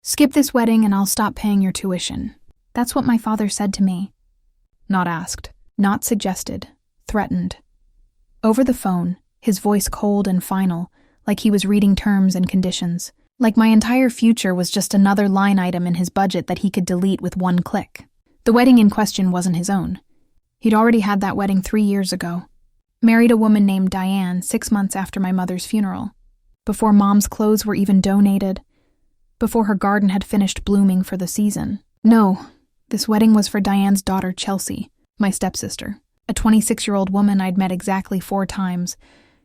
"Skip this wedding and I'll stop paying your tuition." That's what my father said to me. Not asked, not suggested, threatened. Over the phone, his voice cold and final, like he was reading terms and conditions, like my entire future was just another line item in his budget that he could delete with one click. The wedding in question wasn't his own. He'd already had that wedding 3 years ago. Married a woman named Diane 6 months after my mother's funeral, before Mom's clothes were even donated, before her garden had finished blooming for the season. No, this wedding was for Diane's daughter Chelsea, my stepsister, a 26-year-old woman I'd met exactly 4 times,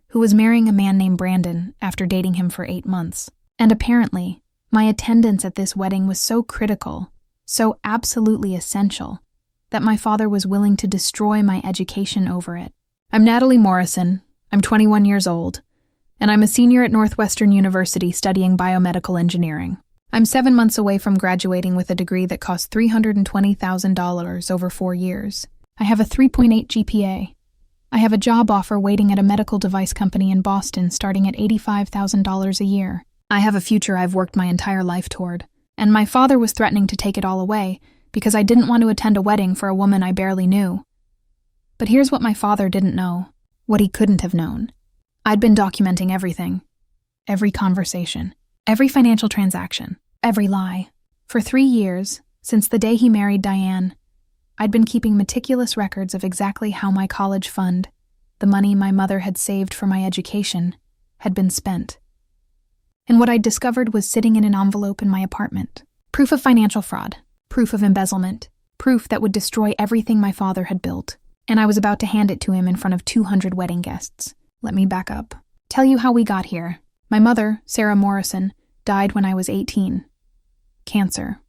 who was marrying a man named Brandon after dating him for 8 months. And apparently, my attendance at this wedding was so critical, so absolutely essential, that my father was willing to destroy my education over it. I'm Natalie Morrison, I'm 21 years old, and I'm a senior at Northwestern University studying biomedical engineering. I'm 7 months away from graduating with a degree that cost $320,000 over 4 years. I have a 3.8 GPA. I have a job offer waiting at a medical device company in Boston starting at $85,000 a year. I have a future I've worked my entire life toward, and my father was threatening to take it all away because I didn't want to attend a wedding for a woman I barely knew. But here's what my father didn't know, what he couldn't have known. I'd been documenting everything, every conversation, every financial transaction, every lie. For 3 years, since the day he married Diane, I'd been keeping meticulous records of exactly how my college fund, the money my mother had saved for my education, had been spent. And what I'd discovered was sitting in an envelope in my apartment. Proof of financial fraud, proof of embezzlement, proof that would destroy everything my father had built. And I was about to hand it to him in front of 200 wedding guests. Let me back up. Tell you how we got here. My mother, Sarah Morrison, died when I was 18. Cancer.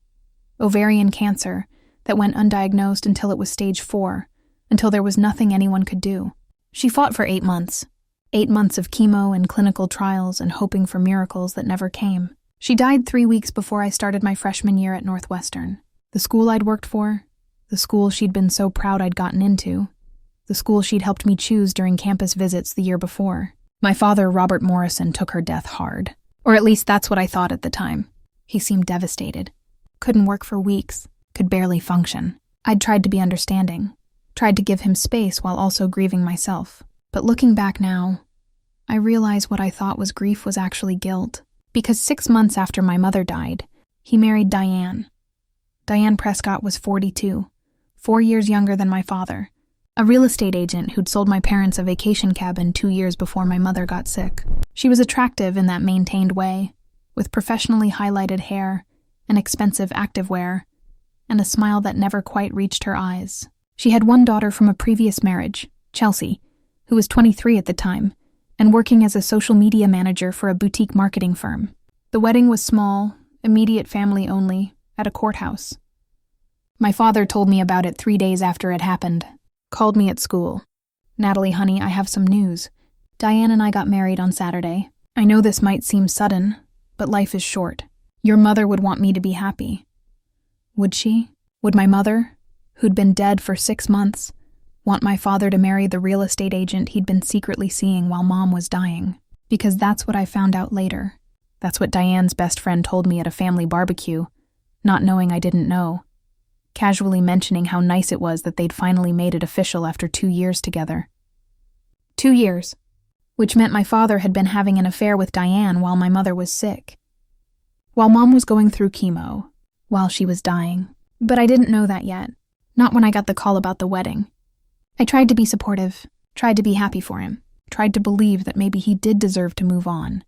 Ovarian cancer that went undiagnosed until it was stage 4, until there was nothing anyone could do. She fought for 8 months. 8 months of chemo and clinical trials and hoping for miracles that never came. She died 3 weeks before I started my freshman year at Northwestern. The school I'd worked for, the school she'd been so proud I'd gotten into, the school she'd helped me choose during campus visits the year before. My father, Robert Morrison, took her death hard. Or at least that's what I thought at the time. He seemed devastated. Couldn't work for weeks, could barely function. I'd tried to be understanding, tried to give him space while also grieving myself. But looking back now, I realize what I thought was grief was actually guilt. Because 6 months after my mother died, he married Diane. Diane Prescott was 42, 4 years younger than my father, a real estate agent who'd sold my parents a vacation cabin 2 years before my mother got sick. She was attractive in that maintained way, with professionally highlighted hair, and expensive activewear, and a smile that never quite reached her eyes. She had one daughter from a previous marriage, Chelsea, who was 23 at the time, and working as a social media manager for a boutique marketing firm. The wedding was small, immediate family only, at a courthouse. My father told me about it 3 days after it happened. Called me at school. "Natalie, honey, I have some news. Diane and I got married on Saturday. I know this might seem sudden, but life is short. Your mother would want me to be happy." Would she? Would my mother, who'd been dead for 6 months, want my father to marry the real estate agent he'd been secretly seeing while Mom was dying? Because that's what I found out later. That's what Diane's best friend told me at a family barbecue, not knowing I didn't know, casually mentioning how nice it was that they'd finally made it official after 2 years together. 2 years, which meant my father had been having an affair with Diane while my mother was sick, while Mom was going through chemo, while she was dying. But I didn't know that yet, not when I got the call about the wedding. I tried to be supportive, tried to be happy for him, tried to believe that maybe he did deserve to move on,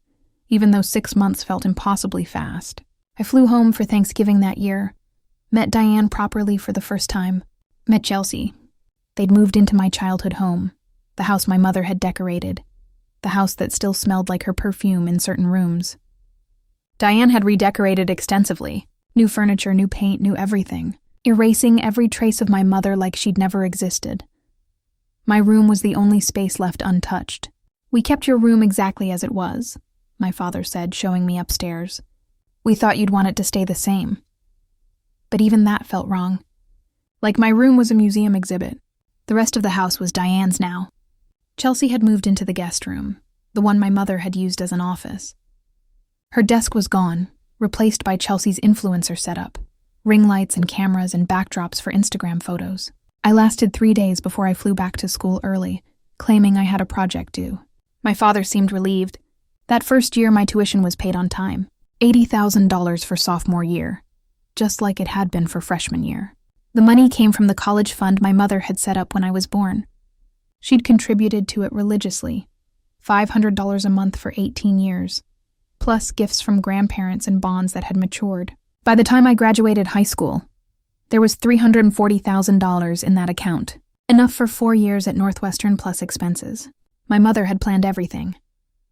even though 6 months felt impossibly fast. I flew home for Thanksgiving that year, met Diane properly for the first time, met Chelsea. They'd moved into my childhood home, the house my mother had decorated, the house that still smelled like her perfume in certain rooms. Diane had redecorated extensively, new furniture, new paint, new everything, erasing every trace of my mother like she'd never existed. My room was the only space left untouched. "We kept your room exactly as it was," my father said, showing me upstairs. "We thought you'd want it to stay the same." But even that felt wrong. Like my room was a museum exhibit. The rest of the house was Diane's now. Chelsea had moved into the guest room, the one my mother had used as an office. Her desk was gone, replaced by Chelsea's influencer setup, ring lights and cameras and backdrops for Instagram photos. I lasted 3 days before I flew back to school early, claiming I had a project due. My father seemed relieved. That first year, my tuition was paid on time, $80,000 for sophomore year, just like it had been for freshman year. The money came from the college fund my mother had set up when I was born. She'd contributed to it religiously, $500 a month for 18 years, plus gifts from grandparents and bonds that had matured. By the time I graduated high school, there was $340,000 in that account, enough for 4 years at Northwestern plus expenses. My mother had planned everything.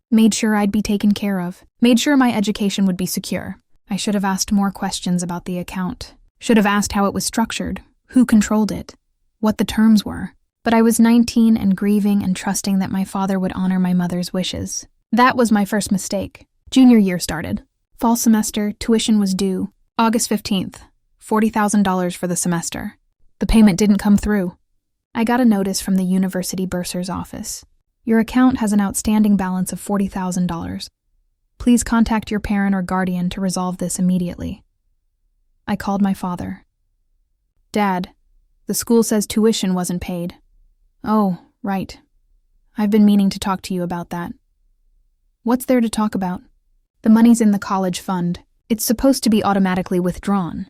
Made sure I'd be taken care of. Made sure my education would be secure. I should have asked more questions about the account. Should have asked how it was structured, who controlled it, what the terms were. But I was 19 and grieving and trusting that my father would honor my mother's wishes. That was my first mistake. Junior year started. Fall semester, tuition was due. August 15th, $40,000 for the semester. The payment didn't come through. I got a notice from the university bursar's office. Your account has an outstanding balance of $40,000. Please contact your parent or guardian to resolve this immediately. I called my father. Dad, the school says tuition wasn't paid. Oh, right. I've been meaning to talk to you about that. What's there to talk about? The money's in the college fund. It's supposed to be automatically withdrawn.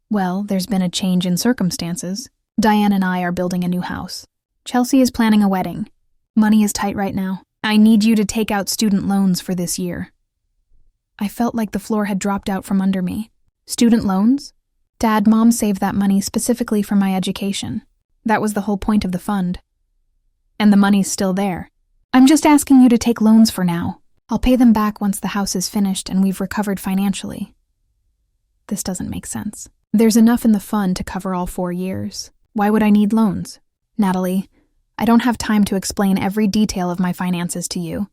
Well, there's been a change in circumstances. Diane and I are building a new house. Chelsea is planning a wedding. Money is tight right now. I need you to take out student loans for this year. I felt like the floor had dropped out from under me. Student loans? Dad, Mom saved that money specifically for my education. That was the whole point of the fund. And the money's still there. I'm just asking you to take loans for now. I'll pay them back once the house is finished and we've recovered financially. This doesn't make sense. There's enough in the fund to cover all 4 years. Why would I need loans? Natalie, I don't have time to explain every detail of my finances to you.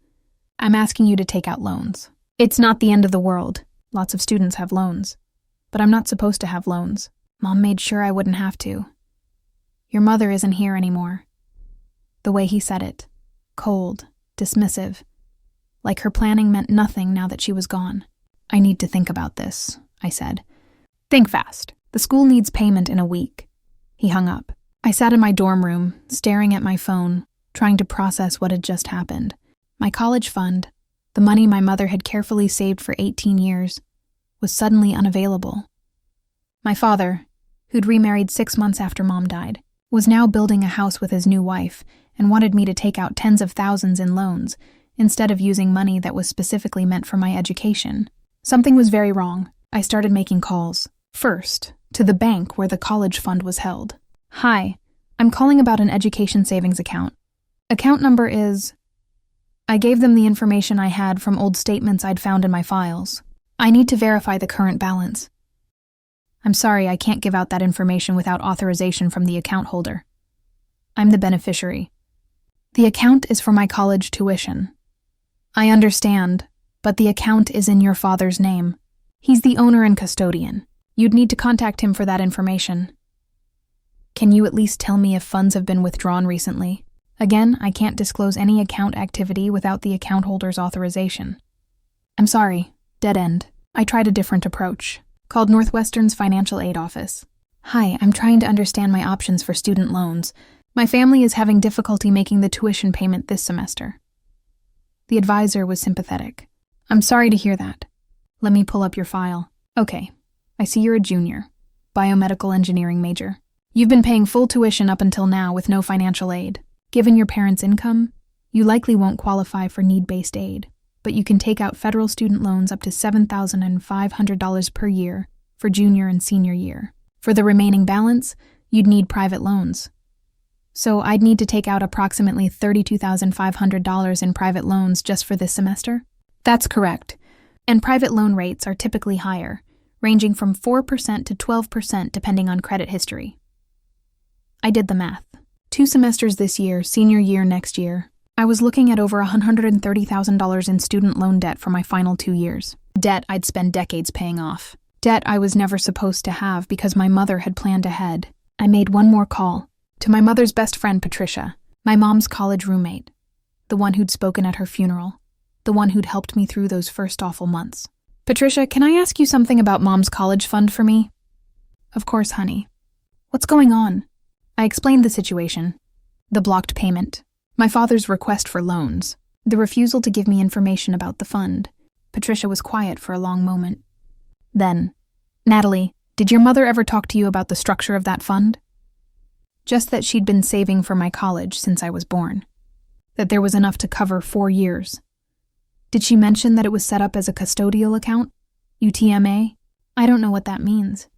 I'm asking you to take out loans. It's not the end of the world. Lots of students have loans. But I'm not supposed to have loans. Mom made sure I wouldn't have to. Your mother isn't here anymore. The way he said it, cold, dismissive, like her planning meant nothing now that she was gone. I need to think about this, I said. Think fast. The school needs payment in a week. He hung up. I sat in my dorm room, staring at my phone, trying to process what had just happened. My college fund, the money my mother had carefully saved for 18 years, was suddenly unavailable. My father, who'd remarried 6 months after Mom died, was now building a house with his new wife and wanted me to take out tens of thousands in loans instead of using money that was specifically meant for my education. Something was very wrong. I started making calls. First, to the bank where the college fund was held. Hi, I'm calling about an education savings account. Account number is... I gave them the information I had from old statements I'd found in my files. I need to verify the current balance. I'm sorry, I can't give out that information without authorization from the account holder. I'm the beneficiary. The account is for my college tuition. I understand, but the account is in your father's name. He's the owner and custodian. You'd need to contact him for that information. Can you at least tell me if funds have been withdrawn recently? Again, I can't disclose any account activity without the account holder's authorization. I'm sorry, dead end. I tried a different approach. Called Northwestern's financial aid office. Hi, I'm trying to understand my options for student loans. My family is having difficulty making the tuition payment this semester. The advisor was sympathetic. I'm sorry to hear that. Let me pull up your file. Okay, I see you're a junior, biomedical engineering major. You've been paying full tuition up until now with no financial aid. Given your parents' income, you likely won't qualify for need-based aid, but you can take out federal student loans up to $7,500 per year for junior and senior year. For the remaining balance, you'd need private loans. So I'd need to take out approximately $32,500 in private loans just for this semester? That's correct. And private loan rates are typically higher, ranging from 4% to 12% depending on credit history. I did the math. 2 semesters this year, senior year next year. I was looking at over $130,000 in student loan debt for my final 2 years. Debt I'd spend decades paying off. Debt I was never supposed to have because my mother had planned ahead. I made one more call. To my mother's best friend, Patricia, my mom's college roommate. The one who'd spoken at her funeral. The one who'd helped me through those first awful months. Patricia, can I ask you something about Mom's college fund for me? Of course, honey. What's going on? I explained the situation. The blocked payment. My father's request for loans. The refusal to give me information about the fund. Patricia was quiet for a long moment. Then, Natalie, did your mother ever talk to you about the structure of that fund? Just that she'd been saving for my college since I was born. That there was enough to cover 4 years. Did she mention that it was set up as a custodial account? UTMA? I don't know what that means.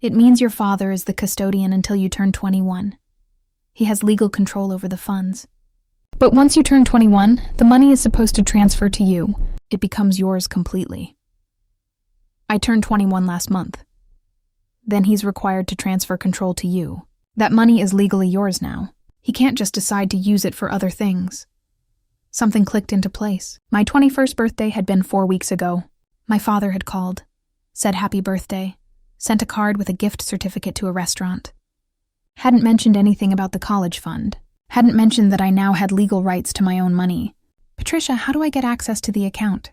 It means your father is the custodian until you turn 21. He has legal control over the funds. But once you turn 21, the money is supposed to transfer to you. It becomes yours completely. I turned 21 last month. Then he's required to transfer control to you. That money is legally yours now. He can't just decide to use it for other things. Something clicked into place. My 21st birthday had been 4 weeks ago. My father had called, said happy birthday, sent a card with a gift certificate to a restaurant. Hadn't mentioned anything about the college fund. Hadn't mentioned that I now had legal rights to my own money. Patricia, how do I get access to the account?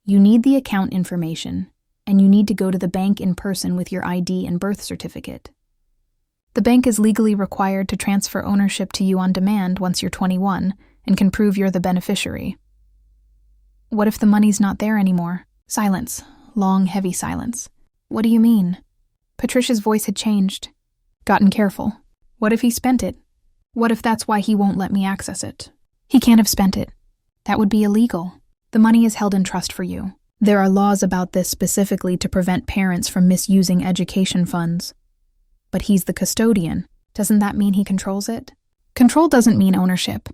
You need the account information, and you need to go to the bank in person with your ID and birth certificate. The bank is legally required to transfer ownership to you on demand once you're 21 and can prove you're the beneficiary. What if the money's not there anymore? Silence. Long, heavy silence. What do you mean? Patricia's voice had changed. Gotten careful. What if he spent it? What if that's why he won't let me access it? He can't have spent it. That would be illegal. The money is held in trust for you. There are laws about this specifically to prevent parents from misusing education funds. But he's the custodian. Doesn't that mean he controls it? Control doesn't mean ownership.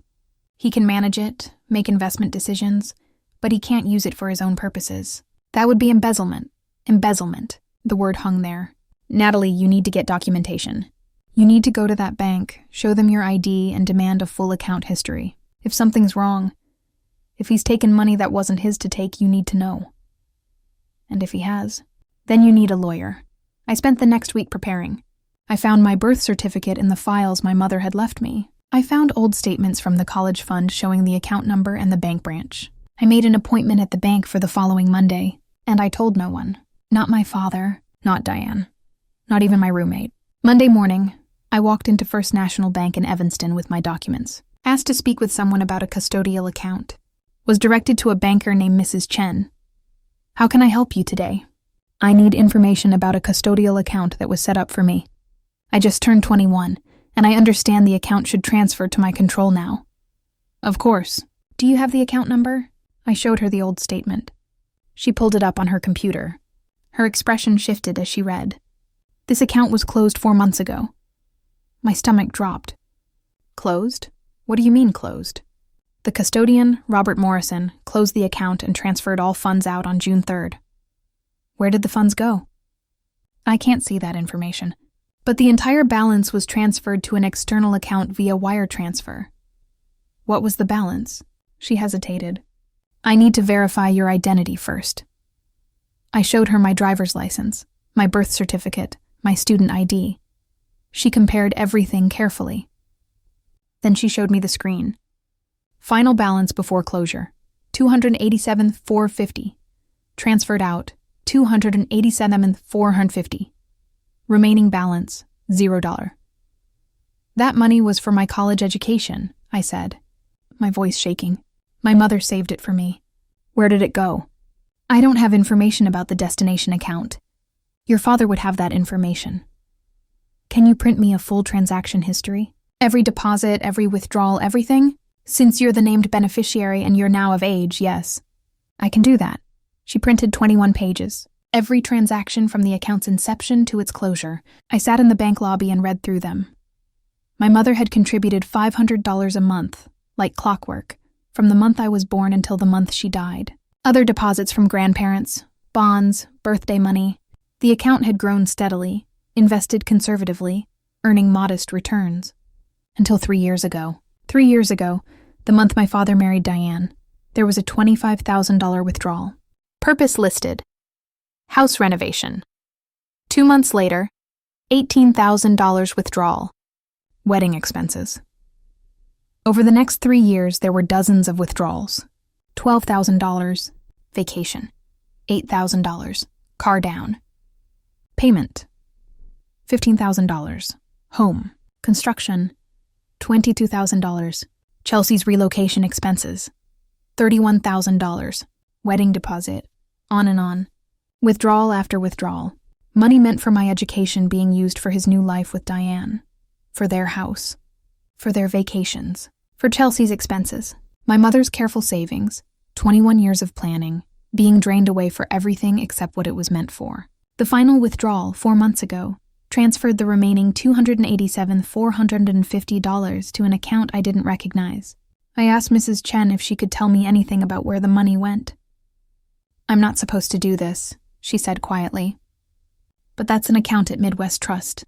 He can manage it, make investment decisions, but he can't use it for his own purposes. That would be embezzlement. Embezzlement. The word hung there. Natalie, you need to get documentation. You need to go to that bank, show them your ID, and demand a full account history. If something's wrong, if he's taken money that wasn't his to take, you need to know. And if he has, then you need a lawyer. I spent the next week preparing. I found my birth certificate in the files my mother had left me. I found old statements from the college fund showing the account number and the bank branch. I made an appointment at the bank for the following Monday, and I told no one. Not my father, not Diane, not even my roommate. Monday morning, I walked into First National Bank in Evanston with my documents. Asked to speak with someone about a custodial account. Was directed to a banker named Mrs. Chen. How can I help you today? I need information about a custodial account that was set up for me. I just turned 21, and I understand the account should transfer to my control now. Of course. Do you have the account number? I showed her the old statement. She pulled it up on her computer. Her expression shifted as she read. This account was closed 4 months ago. My stomach dropped. Closed? What do you mean closed? The custodian, Robert Morrison, closed the account and transferred all funds out on June 3rd. Where did the funds go? I can't see that information. But the entire balance was transferred to an external account via wire transfer. What was the balance? She hesitated. I need to verify your identity first. I showed her my driver's license, my birth certificate, my student ID. She compared everything carefully. Then she showed me the screen. Final balance before closure, $287,450. Transferred out, $287,450. Remaining balance, $0. That money was for my college education, I said, my voice shaking. My mother saved it for me. Where did it go? I don't have information about the destination account. Your father would have that information. Can you print me a full transaction history? Every deposit, every withdrawal, everything? Since you're the named beneficiary and you're now of age, yes. I can do that. She printed 21 pages. Every transaction from the account's inception to its closure. I sat in the bank lobby and read through them. My mother had contributed $500 a month, like clockwork, from the month I was born until the month she died. Other deposits from grandparents, bonds, birthday money. The account had grown steadily, invested conservatively, earning modest returns. Until 3 years ago. 3 years ago, the month my father married Diane, there was a $25,000 withdrawal. Purpose listed. House renovation. 2 months later, $18,000 withdrawal. Wedding expenses. Over the next 3 years, there were dozens of withdrawals. $12,000. Vacation. $8,000. Car down. Payment. $15,000. Home. Construction. $22,000. Chelsea's relocation expenses. $31,000. Wedding deposit. On and on. Withdrawal after withdrawal. Money meant for my education being used for his new life with Diane. For their house. For their vacations. For Chelsea's expenses. My mother's careful savings. 21 years of planning. Being drained away for everything except what it was meant for. The final withdrawal, 4 months ago, transferred the remaining $287,450 to an account I didn't recognize. I asked Mrs. Chen if she could tell me anything about where the money went. "I'm not supposed to do this," she said quietly. "But that's an account at Midwest Trust.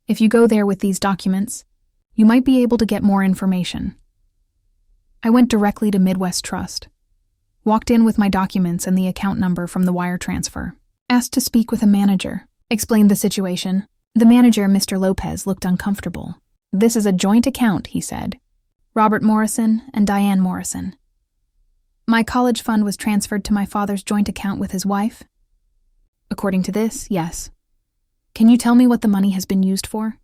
If you go there with these documents, you might be able to get more information." I went directly to Midwest Trust. Walked in with my documents and the account number from the wire transfer. Asked to speak with a manager. Explained the situation. The manager, Mr. Lopez, looked uncomfortable. "This is a joint account," he said. "Robert Morrison and Diane Morrison." "My college fund was transferred to my father's joint account with his wife?" "According to this, yes." "Can you tell me what the money has been used for?"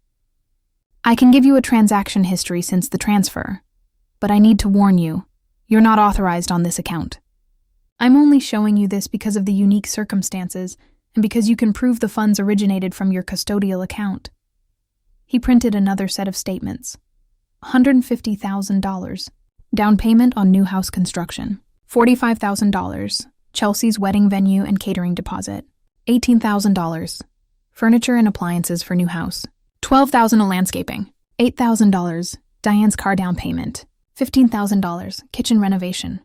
"I can give you a transaction history since the transfer, but I need to warn you, you're not authorized on this account. I'm only showing you this because of the unique circumstances and because you can prove the funds originated from your custodial account." He printed another set of statements. $150,000. Down payment on new house construction. $45,000. Chelsea's wedding venue and catering deposit. $18,000. Furniture and appliances for new house. $12,000 on landscaping. $8,000. Diane's car down payment. $15,000. Kitchen renovation.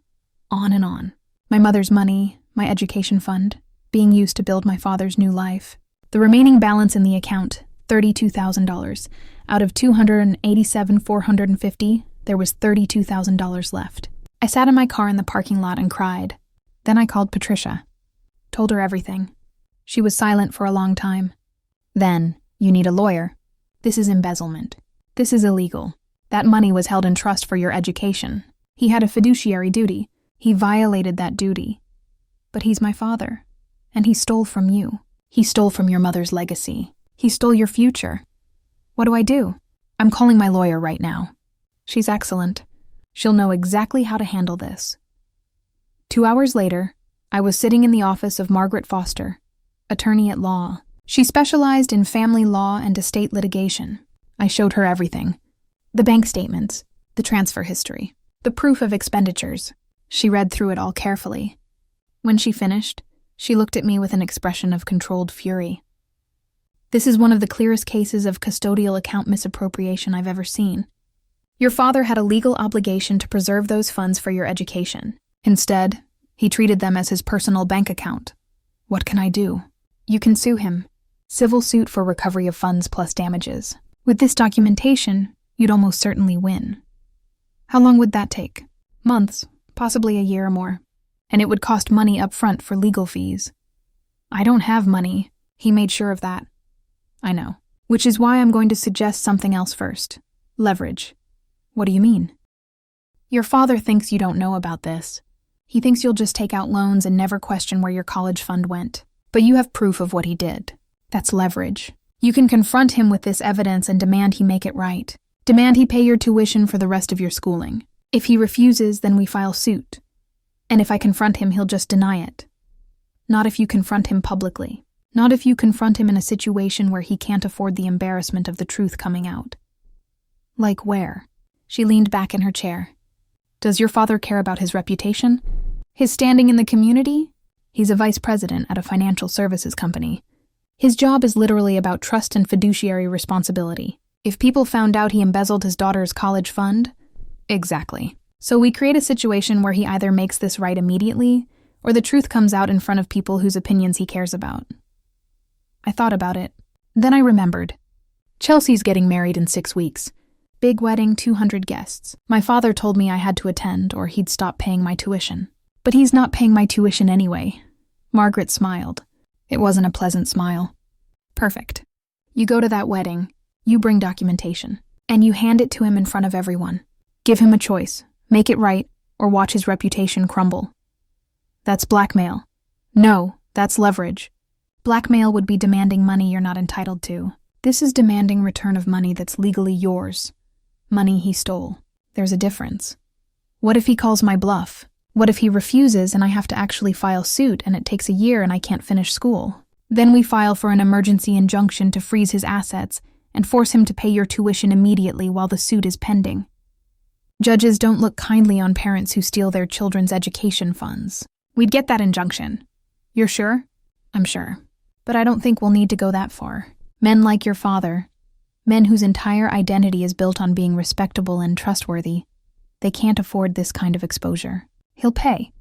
On and on. My mother's money, my education fund, being used to build my father's new life. The remaining balance in the account, $32,000. Out of $287,450, there was $32,000 left. I sat in my car in the parking lot and cried. Then I called Patricia. Told her everything. She was silent for a long time. "Then, you need a lawyer. This is embezzlement. This is illegal. That money was held in trust for your education. He had a fiduciary duty. He violated that duty. But he's my father, and he stole from you. He stole from your mother's legacy. He stole your future. What do I do? I'm calling my lawyer right now. She's excellent. She'll know exactly how to handle this." 2 hours later, I was sitting in the office of Margaret Foster, attorney at law. She specialized in family law and estate litigation. I showed her everything. The bank statements, the transfer history, the proof of expenditures. She read through it all carefully. When she finished, she looked at me with an expression of controlled fury. "This is one of the clearest cases of custodial account misappropriation I've ever seen. Your father had a legal obligation to preserve those funds for your education. Instead, he treated them as his personal bank account. What can I do?" "You can sue him. Civil suit for recovery of funds plus damages. With this documentation, you'd almost certainly win." "How long would that take?" "Months. Possibly a year or more. And it would cost money up front for legal fees." "I don't have money." He made sure of that. "I know. Which is why I'm going to suggest something else first. Leverage." "What do you mean?" "Your father thinks you don't know about this. He thinks you'll just take out loans and never question where your college fund went. But you have proof of what he did. That's leverage. You can confront him with this evidence and demand he make it right. Demand he pay your tuition for the rest of your schooling. If he refuses, then we file suit. And if I confront him, he'll just deny it. Not if you confront him publicly. Not if you confront him in a situation where he can't afford the embarrassment of the truth coming out." "Like where?" She leaned back in her chair. "Does your father care about his reputation? His standing in the community? He's a vice president at a financial services company. His job is literally about trust and fiduciary responsibility. If people found out he embezzled his daughter's college fund..." "Exactly. So we create a situation where he either makes this right immediately, or the truth comes out in front of people whose opinions he cares about." I thought about it. Then I remembered. Chelsea's getting married in 6 weeks. Big wedding, 200 guests. My father told me I had to attend or he'd stop paying my tuition. But he's not paying my tuition anyway. Margaret smiled. It wasn't a pleasant smile. "Perfect. You go to that wedding, you bring documentation, and you hand it to him in front of everyone. Give him a choice. Make it right, or watch his reputation crumble. That's blackmail. No, that's leverage. Blackmail would be demanding money you're not entitled to. This is demanding return of money that's legally yours. Money he stole. There's a difference. What if he calls my bluff? What if he refuses and I have to actually file suit and it takes a year and I can't finish school? Then we file for an emergency injunction to freeze his assets and force him to pay your tuition immediately while the suit is pending. Judges don't look kindly on parents who steal their children's education funds. We'd get that injunction. You're sure? I'm sure. But I don't think we'll need to go that far. Men like your father, men whose entire identity is built on being respectable and trustworthy, they can't afford this kind of exposure. He'll pay.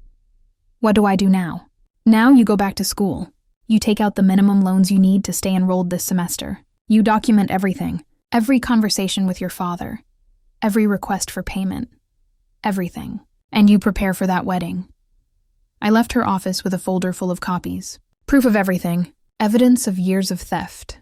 What do I do now? Now you go back to school. You take out the minimum loans you need to stay enrolled this semester. You document everything, every conversation with your father, every request for payment, everything. And you prepare for that wedding. I left her office with a folder full of copies. Proof of everything. Evidence of years of theft.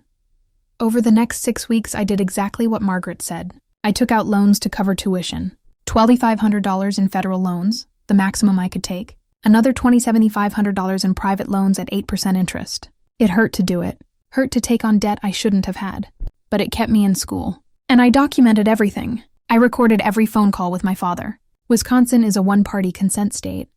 Over the next 6 weeks, I did exactly what Margaret said. I took out loans to cover tuition. $2,500 in federal loans, the maximum I could take. Another $2,750 in private loans at 8% interest. It hurt to do it. Hurt to take on debt I shouldn't have had. But it kept me in school. And I documented everything. I recorded every phone call with my father. Wisconsin is a one-party consent state,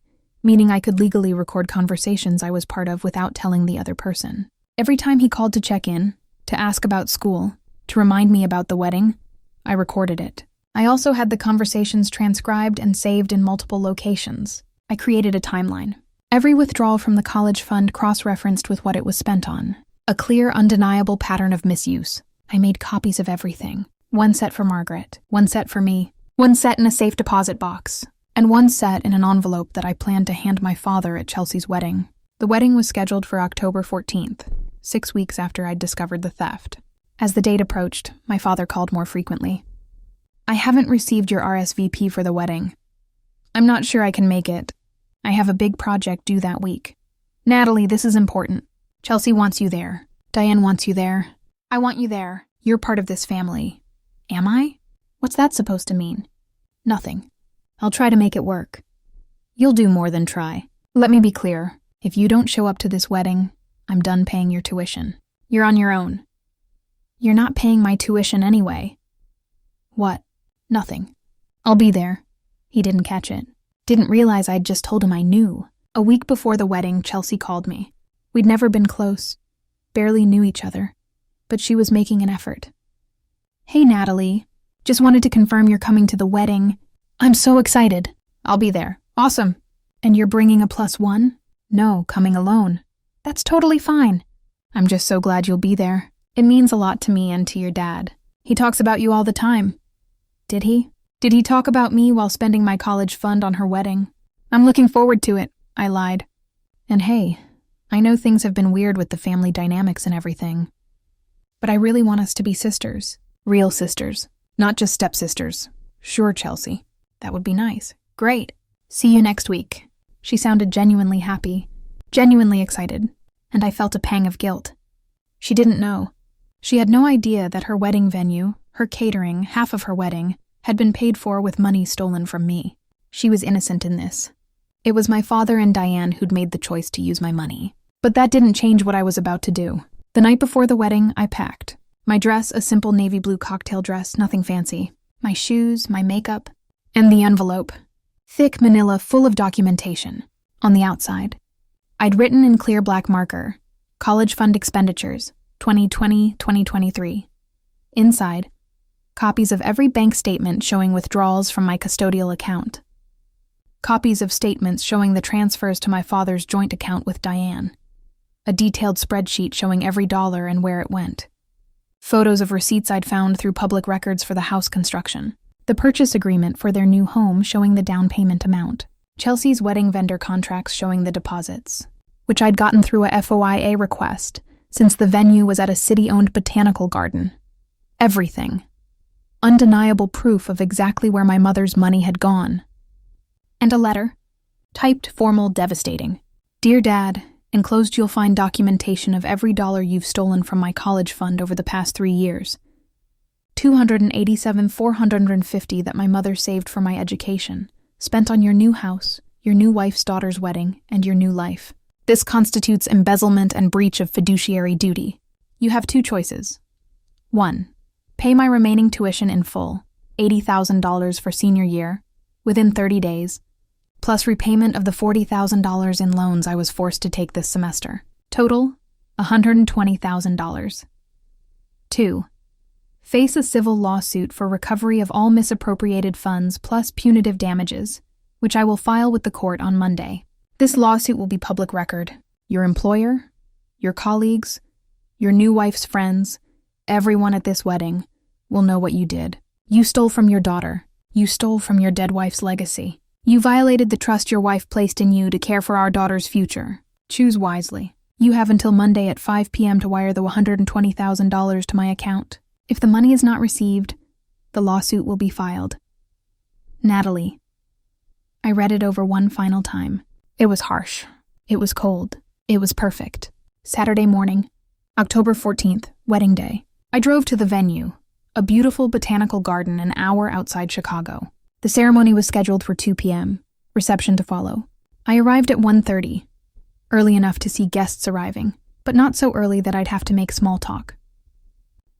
meaning I could legally record conversations I was part of without telling the other person. Every time he called to check in, to ask about school, to remind me about the wedding, I recorded it. I also had the conversations transcribed and saved in multiple locations. I created a timeline. Every withdrawal from the college fund cross-referenced with what it was spent on. A clear, undeniable pattern of misuse. I made copies of everything. One set for Margaret, one set for me, one set in a safe deposit box, and one set in an envelope that I planned to hand my father at Chelsea's wedding. The wedding was scheduled for October 14th, 6 weeks after I'd discovered the theft. As the date approached, my father called more frequently. I haven't received your RSVP for the wedding. I'm not sure I can make it. I have a big project due that week. Natalie, this is important. Chelsea wants you there. Diane wants you there. I want you there. You're part of this family. Am I? What's that supposed to mean? Nothing. I'll try to make it work. You'll do more than try. Let me be clear. If you don't show up to this wedding, I'm done paying your tuition. You're on your own. You're not paying my tuition anyway. What? Nothing. I'll be there. He didn't catch it. Didn't realize I'd just told him I knew. A week before the wedding, Chelsea called me. We'd never been close. Barely knew each other. But she was making an effort. Hey, Natalie. Just wanted to confirm you're coming to the wedding. I'm so excited. I'll be there. Awesome. And you're bringing a +1? No, coming alone. That's totally fine. I'm just so glad you'll be there. It means a lot to me and to your dad. He talks about you all the time. Did he? Did he talk about me while spending my college fund on her wedding? I'm looking forward to it, I lied. And hey, I know things have been weird with the family dynamics and everything. But I really want us to be sisters. Real sisters. Not just stepsisters. Sure, Chelsea. That would be nice. Great. See you next week. She sounded genuinely happy, genuinely excited, and I felt a pang of guilt. She didn't know. She had no idea that her wedding venue, her catering, half of her wedding, had been paid for with money stolen from me. She was innocent in this. It was my father and Diane who'd made the choice to use my money. But that didn't change what I was about to do. The night before the wedding, I packed. My dress, a simple navy blue cocktail dress, nothing fancy. My shoes, my makeup, and the envelope. Thick manila full of documentation. On the outside, I'd written in clear black marker, College Fund Expenditures, 2020-2023. Inside, copies of every bank statement showing withdrawals from my custodial account. Copies of statements showing the transfers to my father's joint account with Diane. A detailed spreadsheet showing every dollar and where it went. Photos of receipts I'd found through public records for the house construction. The purchase agreement for their new home showing the down payment amount. Chelsea's wedding vendor contracts showing the deposits, which I'd gotten through a FOIA request since the venue was at a city-owned botanical garden. Everything. Undeniable proof of exactly where my mother's money had gone. And a letter. Typed, formal, devastating. Dear Dad, enclosed you'll find documentation of every dollar you've stolen from my college fund over the past 3 years. $287,450 that my mother saved for my education, spent on your new house, your new wife's daughter's wedding, and your new life. This constitutes embezzlement and breach of fiduciary duty. You have two choices. 1. Pay my remaining tuition in full, $80,000 for senior year, within 30 days, plus repayment of the $40,000 in loans I was forced to take this semester. Total, $120,000. 2. Face a civil lawsuit for recovery of all misappropriated funds plus punitive damages, which I will file with the court on Monday. This lawsuit will be public record. Your employer, your colleagues, your new wife's friends, everyone at this wedding will know what you did. You stole from your daughter. You stole from your dead wife's legacy. You violated the trust your wife placed in you to care for our daughter's future. Choose wisely. You have until Monday at 5 p.m. to wire the $120,000 to my account. If the money is not received, the lawsuit will be filed. Natalie. I read it over one final time. It was harsh. It was cold. It was perfect. Saturday morning, October 14th, wedding day. I drove to the venue, a beautiful botanical garden an hour outside Chicago. The ceremony was scheduled for 2 p.m., reception to follow. I arrived at 1:30, early enough to see guests arriving, but not so early that I'd have to make small talk.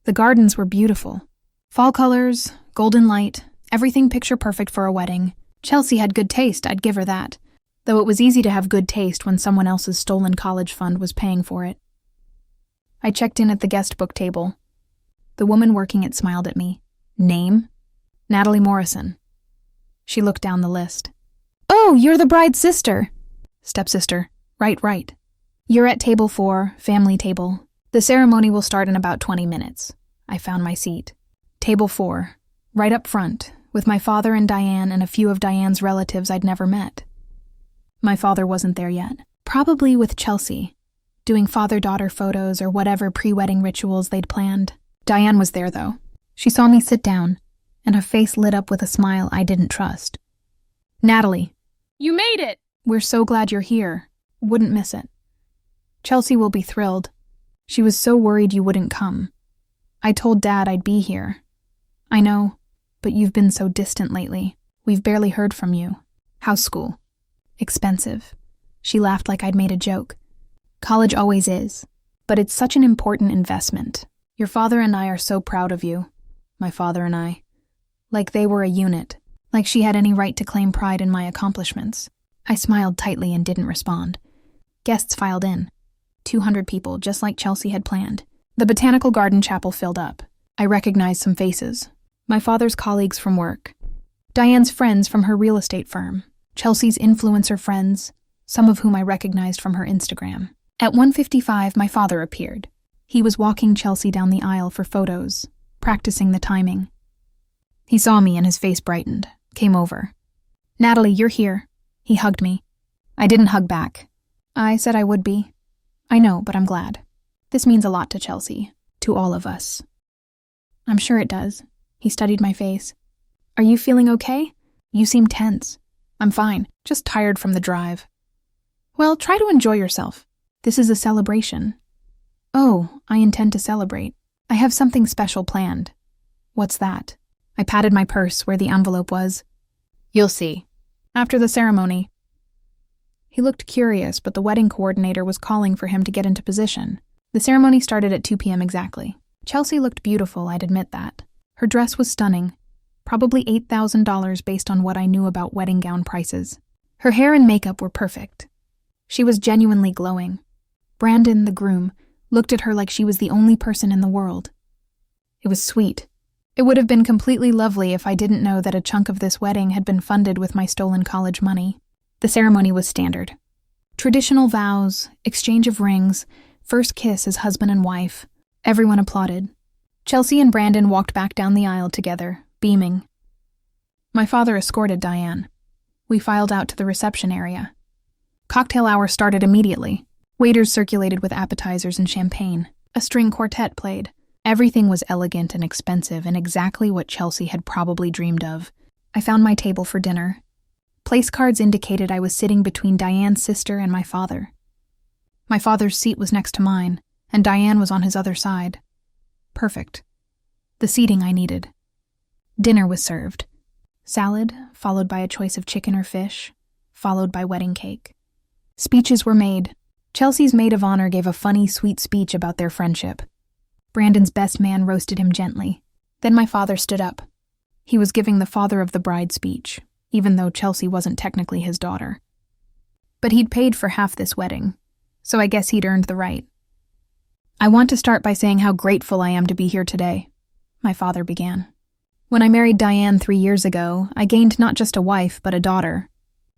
The gardens were beautiful. Fall colors, golden light, everything picture perfect for a wedding. Chelsea had good taste, I'd give her that, though it was easy to have good taste when someone else's stolen college fund was paying for it. I checked in at the guest book table. The woman working it smiled at me. Name? Natalie Morrison. She looked down the list. Oh, you're the bride's sister. Stepsister. Right. You're at table 4, family table. The ceremony will start in about 20 minutes. I found my seat. Table 4, right up front, with my father and Diane and a few of Diane's relatives I'd never met. My father wasn't there yet. Probably with Chelsea, doing father-daughter photos or whatever pre-wedding rituals they'd planned. Diane was there, though. She saw me sit down, and her face lit up with a smile I didn't trust. Natalie. You made it! We're so glad you're here. Wouldn't miss it. Chelsea will be thrilled. She was so worried you wouldn't come. I told Dad I'd be here. I know, but you've been so distant lately. We've barely heard from you. How's school? Expensive. She laughed like I'd made a joke. College always is, but it's such an important investment. Your father and I are so proud of you. My father and I. Like they were a unit. Like she had any right to claim pride in my accomplishments. I smiled tightly and didn't respond. Guests filed in. 200 people, just like Chelsea had planned. The Botanical Garden Chapel filled up. I recognized some faces. My father's colleagues from work. Diane's friends from her real estate firm. Chelsea's influencer friends, some of whom I recognized from her Instagram. At 1:55, my father appeared. He was walking Chelsea down the aisle for photos, practicing the timing. He saw me and his face brightened, came over. Natalie, you're here. He hugged me. I didn't hug back. I said I would be. I know, but I'm glad. This means a lot to Chelsea, to all of us. I'm sure it does. He studied my face. Are you feeling okay? You seem tense. I'm fine, just tired from the drive. Well, try to enjoy yourself. This is a celebration. Oh, I intend to celebrate. I have something special planned. What's that? I patted my purse where the envelope was. You'll see. After the ceremony. He looked curious, but the wedding coordinator was calling for him to get into position. The ceremony started at 2 p.m. exactly. Chelsea looked beautiful, I'd admit that. Her dress was stunning. Probably $8,000 based on what I knew about wedding gown prices. Her hair and makeup were perfect. She was genuinely glowing. Brandon, the groom, looked at her like she was the only person in the world. It was sweet. It would have been completely lovely if I didn't know that a chunk of this wedding had been funded with my stolen college money. The ceremony was standard. Traditional vows, exchange of rings, first kiss as husband and wife. Everyone applauded. Chelsea and Brandon walked back down the aisle together, beaming. My father escorted Diane. We filed out to the reception area. Cocktail hour started immediately. Waiters circulated with appetizers and champagne. A string quartet played. Everything was elegant and expensive and exactly what Chelsea had probably dreamed of. I found my table for dinner. Place cards indicated I was sitting between Diane's sister and my father. My father's seat was next to mine, and Diane was on his other side. Perfect. The seating I needed. Dinner was served. Salad, followed by a choice of chicken or fish, followed by wedding cake. Speeches were made. Chelsea's maid of honor gave a funny, sweet speech about their friendship. Brandon's best man roasted him gently. Then my father stood up. He was giving the father of the bride speech, even though Chelsea wasn't technically his daughter. But he'd paid for half this wedding, so I guess he'd earned the right. "I want to start by saying how grateful I am to be here today," my father began. "When I married Diane 3 years ago, I gained not just a wife, but a daughter.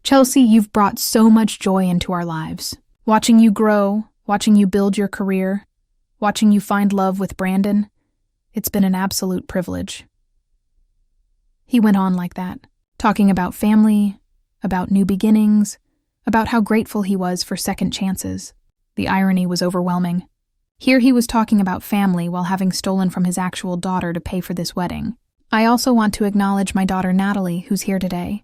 Chelsea, you've brought so much joy into our lives. Watching you grow, watching you build your career, watching you find love with Brandon, it's been an absolute privilege." He went on like that, talking about family, about new beginnings, about how grateful he was for second chances. The irony was overwhelming. Here he was talking about family while having stolen from his actual daughter to pay for this wedding. I also want to acknowledge my daughter Natalie, who's here today.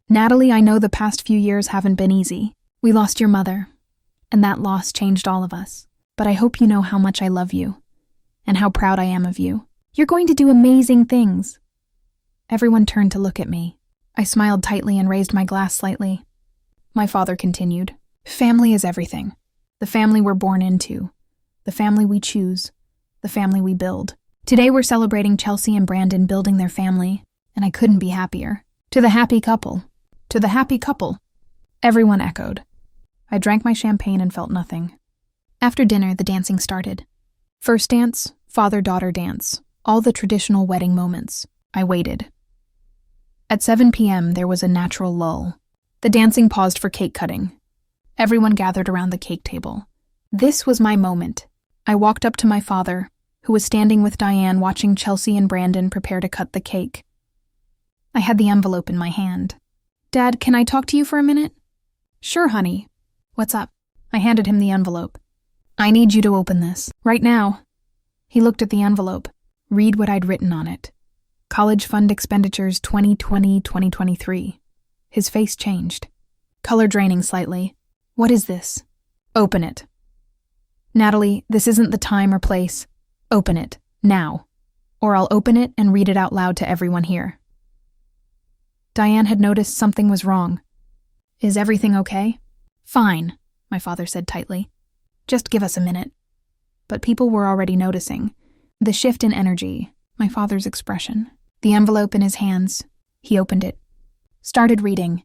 Natalie, I know the past few years haven't been easy. We lost your mother, and that loss changed all of us. But I hope you know how much I love you, and how proud I am of you. You're going to do amazing things. Everyone turned to look at me. I smiled tightly and raised my glass slightly. My father continued, "Family is everything. The family we're born into. The family we choose. The family we build. Today we're celebrating Chelsea and Brandon building their family, and I couldn't be happier. To the happy couple. To the happy couple." Everyone echoed. I drank my champagne and felt nothing. After dinner, the dancing started. First dance, father-daughter dance, all the traditional wedding moments. I waited. At 7 p.m., there was a natural lull. The dancing paused for cake cutting. Everyone gathered around the cake table. This was my moment. I walked up to my father, who was standing with Diane watching Chelsea and Brandon prepare to cut the cake. I had the envelope in my hand. "Dad, can I talk to you for a minute?" "Sure, honey. What's up?" I handed him the envelope. "I need you to open this, right now." He looked at the envelope. Read what I'd written on it. College fund expenditures 2020-2023. His face changed. Color draining slightly. "What is this?" "Open it." "Natalie, this isn't the time or place. Open it, now. Or I'll open it and read it out loud to everyone here." Diane had noticed something was wrong. "Is everything okay?" "Fine," my father said tightly. "Just give us a minute." But people were already noticing. The shift in energy, my father's expression, the envelope in his hands. He opened it. Started reading.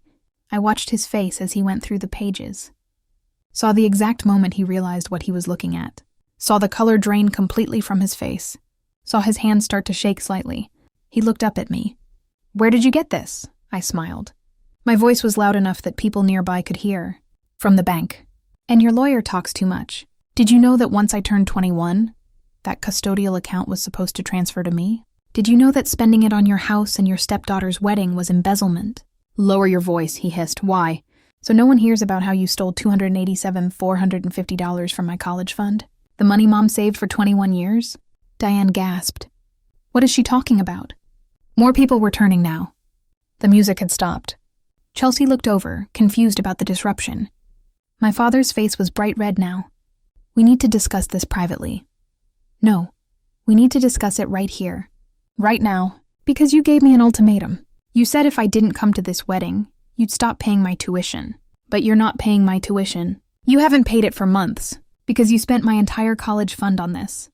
I watched his face as he went through the pages. Saw the exact moment he realized what he was looking at. Saw the color drain completely from his face. Saw his hands start to shake slightly. He looked up at me. "Where did you get this?" I smiled. My voice was loud enough that people nearby could hear. "From the bank. And your lawyer talks too much. Did you know that once I turned 21, that custodial account was supposed to transfer to me? Did you know that spending it on your house and your stepdaughter's wedding was embezzlement?" "Lower your voice," he hissed. "Why?" "So no one hears about how you stole $287,450 from my college fund? The money Mom saved for 21 years? Diane gasped. "What is she talking about?" More people were turning now. The music had stopped. Chelsea looked over, confused about the disruption. My father's face was bright red now. "We need to discuss this privately." "No, we need to discuss it right here. Right now, because you gave me an ultimatum. You said if I didn't come to this wedding, you'd stop paying my tuition. But you're not paying my tuition. You haven't paid it for months, because you spent my entire college fund on this."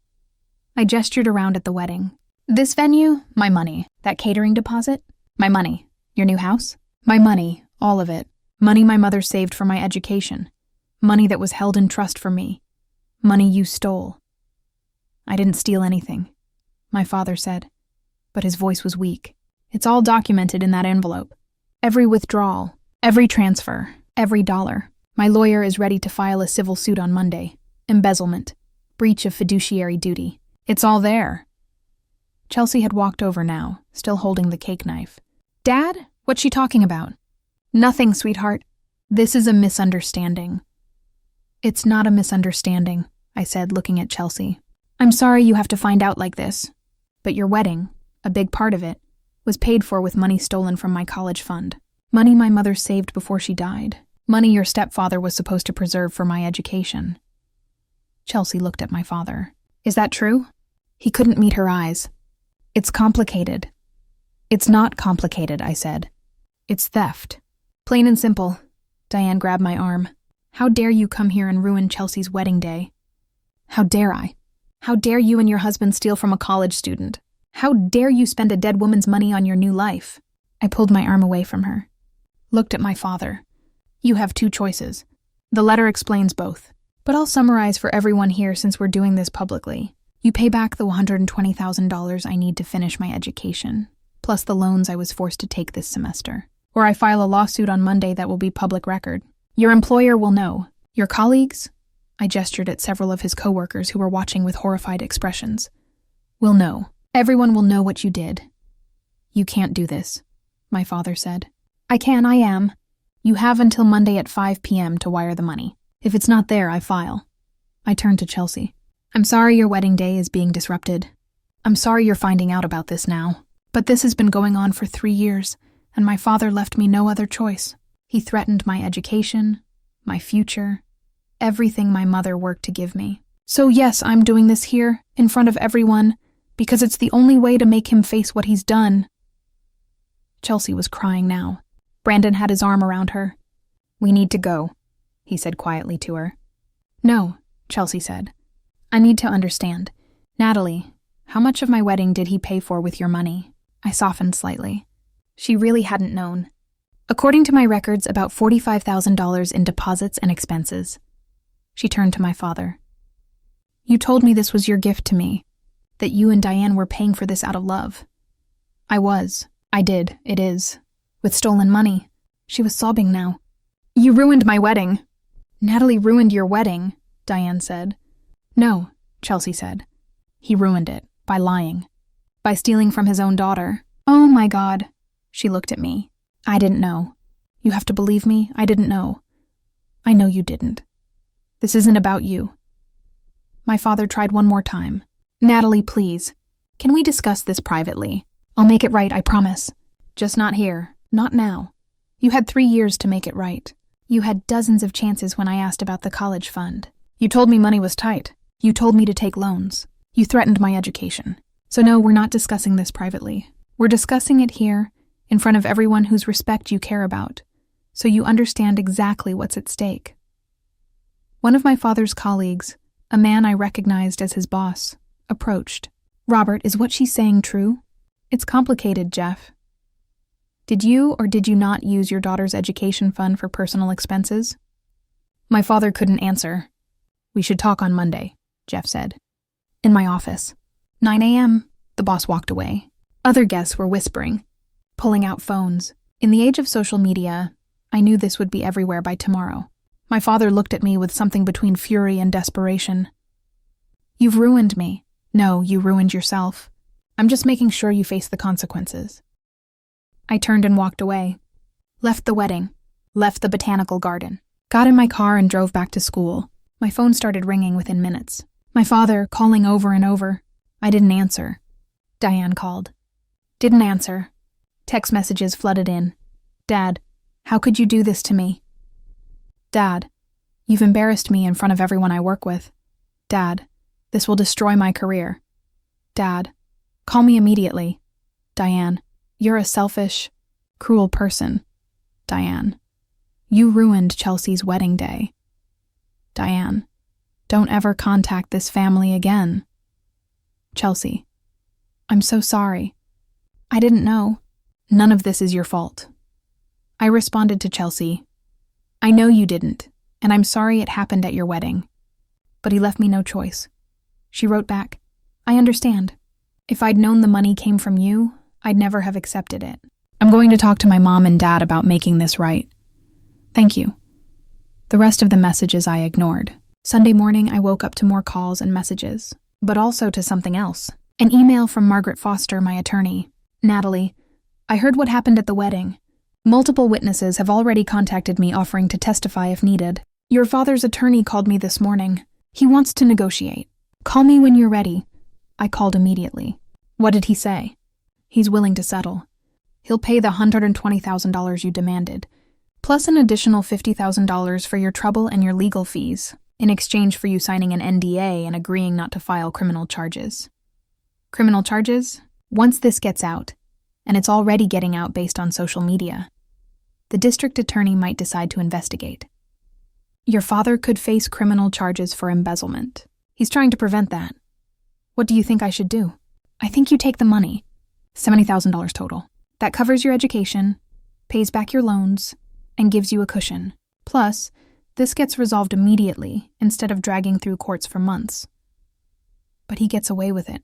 I gestured around at the wedding. "This venue, my money. That catering deposit, my money. Your new house, my money, all of it. Money my mother saved for my education. Money that was held in trust for me. Money you stole." "I didn't steal anything," my father said, but his voice was weak. "It's all documented in that envelope. Every withdrawal, every transfer, every dollar. My lawyer is ready to file a civil suit on Monday. Embezzlement, breach of fiduciary duty. It's all there." Chelsea had walked over now, still holding the cake knife. "Dad, what's she talking about?" "Nothing, sweetheart. This is a misunderstanding." "It's not a misunderstanding," I said, looking at Chelsea. "I'm sorry you have to find out like this. But your wedding, a big part of it, was paid for with money stolen from my college fund. Money my mother saved before she died. Money your stepfather was supposed to preserve for my education." Chelsea looked at my father. "Is that true?" He couldn't meet her eyes. "It's complicated." "It's not complicated," I said. "It's theft. Plain and simple." Diane grabbed my arm. How dare you come here and ruin Chelsea's wedding day? How dare I? How dare you and your husband steal from a college student? How dare you spend a dead woman's money on your new life? I pulled my arm away from her. Looked at my father. You have two choices. The letter explains both. But I'll summarize for everyone here since we're doing this publicly. You pay back the $120,000 I need to finish my education, plus the loans I was forced to take this semester. Or I file a lawsuit on Monday that will be public record. Your employer will know. Your colleagues, I gestured at several of his coworkers who were watching with horrified expressions, will know. Everyone will know what you did. You can't do this, my father said. I am. You have until Monday at 5 p.m. to wire the money. If it's not there, I file. I turned to Chelsea. I'm sorry your wedding day is being disrupted. I'm sorry you're finding out about this now. But this has been going on for 3 years, and my father left me no other choice. He threatened my education, my future, everything my mother worked to give me. So yes, I'm doing this here, in front of everyone, because it's the only way to make him face what he's done. Chelsea was crying now. Brandon had his arm around her. We need to go, he said quietly to her. No, Chelsea said. I need to understand. Natalie, how much of my wedding did he pay for with your money? I softened slightly. She really hadn't known. According to my records, about $45,000 in deposits and expenses. She turned to my father. You told me this was your gift to me, that you and Diane were paying for this out of love. I did, it is. With stolen money. She was sobbing now. You ruined my wedding. Natalie ruined your wedding, Diane said. No, Chelsea said. He ruined it, by lying. By stealing from his own daughter. Oh my God. She looked at me. I didn't know. You have to believe me, I didn't know. I know you didn't. This isn't about you. My father tried one more time. Natalie, please. Can we discuss this privately? I'll make it right, I promise. Just not here. Not now. You had 3 years to make it right. You had dozens of chances when I asked about the college fund. You told me money was tight. You told me to take loans. You threatened my education. So no, we're not discussing this privately. We're discussing it here, in front of everyone whose respect you care about, so you understand exactly what's at stake. One of my father's colleagues, a man I recognized as his boss, approached. Robert, is what she's saying true? It's complicated, Jeff. Did you or did you not use your daughter's education fund for personal expenses? My father couldn't answer. We should talk on Monday, Jeff said. In my office. 9 a.m., the boss walked away. Other guests were whispering, pulling out phones. In the age of social media, I knew this would be everywhere by tomorrow. My father looked at me with something between fury and desperation. You've ruined me. No, you ruined yourself. I'm just making sure you face the consequences. I turned and walked away. Left the wedding. Left the botanical garden. Got in my car and drove back to school. My phone started ringing within minutes. My father calling over and over. I didn't answer. Diane called. Didn't answer. Text messages flooded in. Dad, how could you do this to me? Dad, you've embarrassed me in front of everyone I work with. Dad, this will destroy my career. Dad, call me immediately. Diane, you're a selfish, cruel person. Diane, you ruined Chelsea's wedding day. Diane, don't ever contact this family again. Chelsea, I'm so sorry. I didn't know. None of this is your fault. I responded to Chelsea. I know you didn't, and I'm sorry it happened at your wedding. But he left me no choice. She wrote back, I understand. If I'd known the money came from you, I'd never have accepted it. I'm going to talk to my mom and dad about making this right. Thank you. The rest of the messages I ignored. Sunday morning, I woke up to more calls and messages, but also to something else. An email from Margaret Foster, my attorney. Natalie, I heard what happened at the wedding. Multiple witnesses have already contacted me offering to testify if needed. Your father's attorney called me this morning. He wants to negotiate. Call me when you're ready. I called immediately. What did he say? He's willing to settle. He'll pay the $120,000 you demanded, plus an additional $50,000 for your trouble and your legal fees, in exchange for you signing an NDA and agreeing not to file criminal charges. Criminal charges? Once this gets out, and it's already getting out based on social media, the district attorney might decide to investigate. Your father could face criminal charges for embezzlement. He's trying to prevent that. What do you think I should do? I think you take the money. $70,000 total. That covers your education, pays back your loans, and gives you a cushion. Plus, this gets resolved immediately instead of dragging through courts for months. But he gets away with it.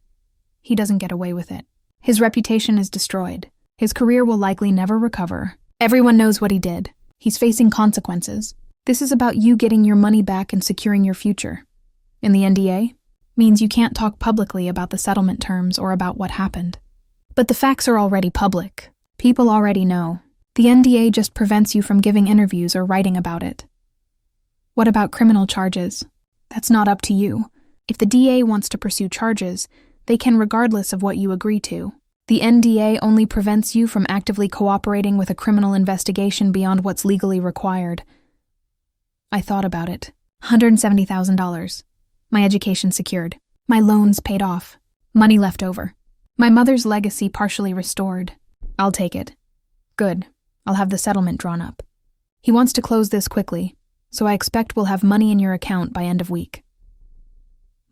He doesn't get away with it. His reputation is destroyed. His career will likely never recover. Everyone knows what he did. He's facing consequences. This is about you getting your money back and securing your future. In the NDA, means you can't talk publicly about the settlement terms or about what happened. But the facts are already public. People already know. The NDA just prevents you from giving interviews or writing about it. What about criminal charges? That's not up to you. If the DA wants to pursue charges, they can regardless of what you agree to. The NDA only prevents you from actively cooperating with a criminal investigation beyond what's legally required. I thought about it. $170,000. My education secured. My loans paid off. Money left over. My mother's legacy partially restored. I'll take it. Good. I'll have the settlement drawn up. He wants to close this quickly, so I expect we'll have money in your account by end of week.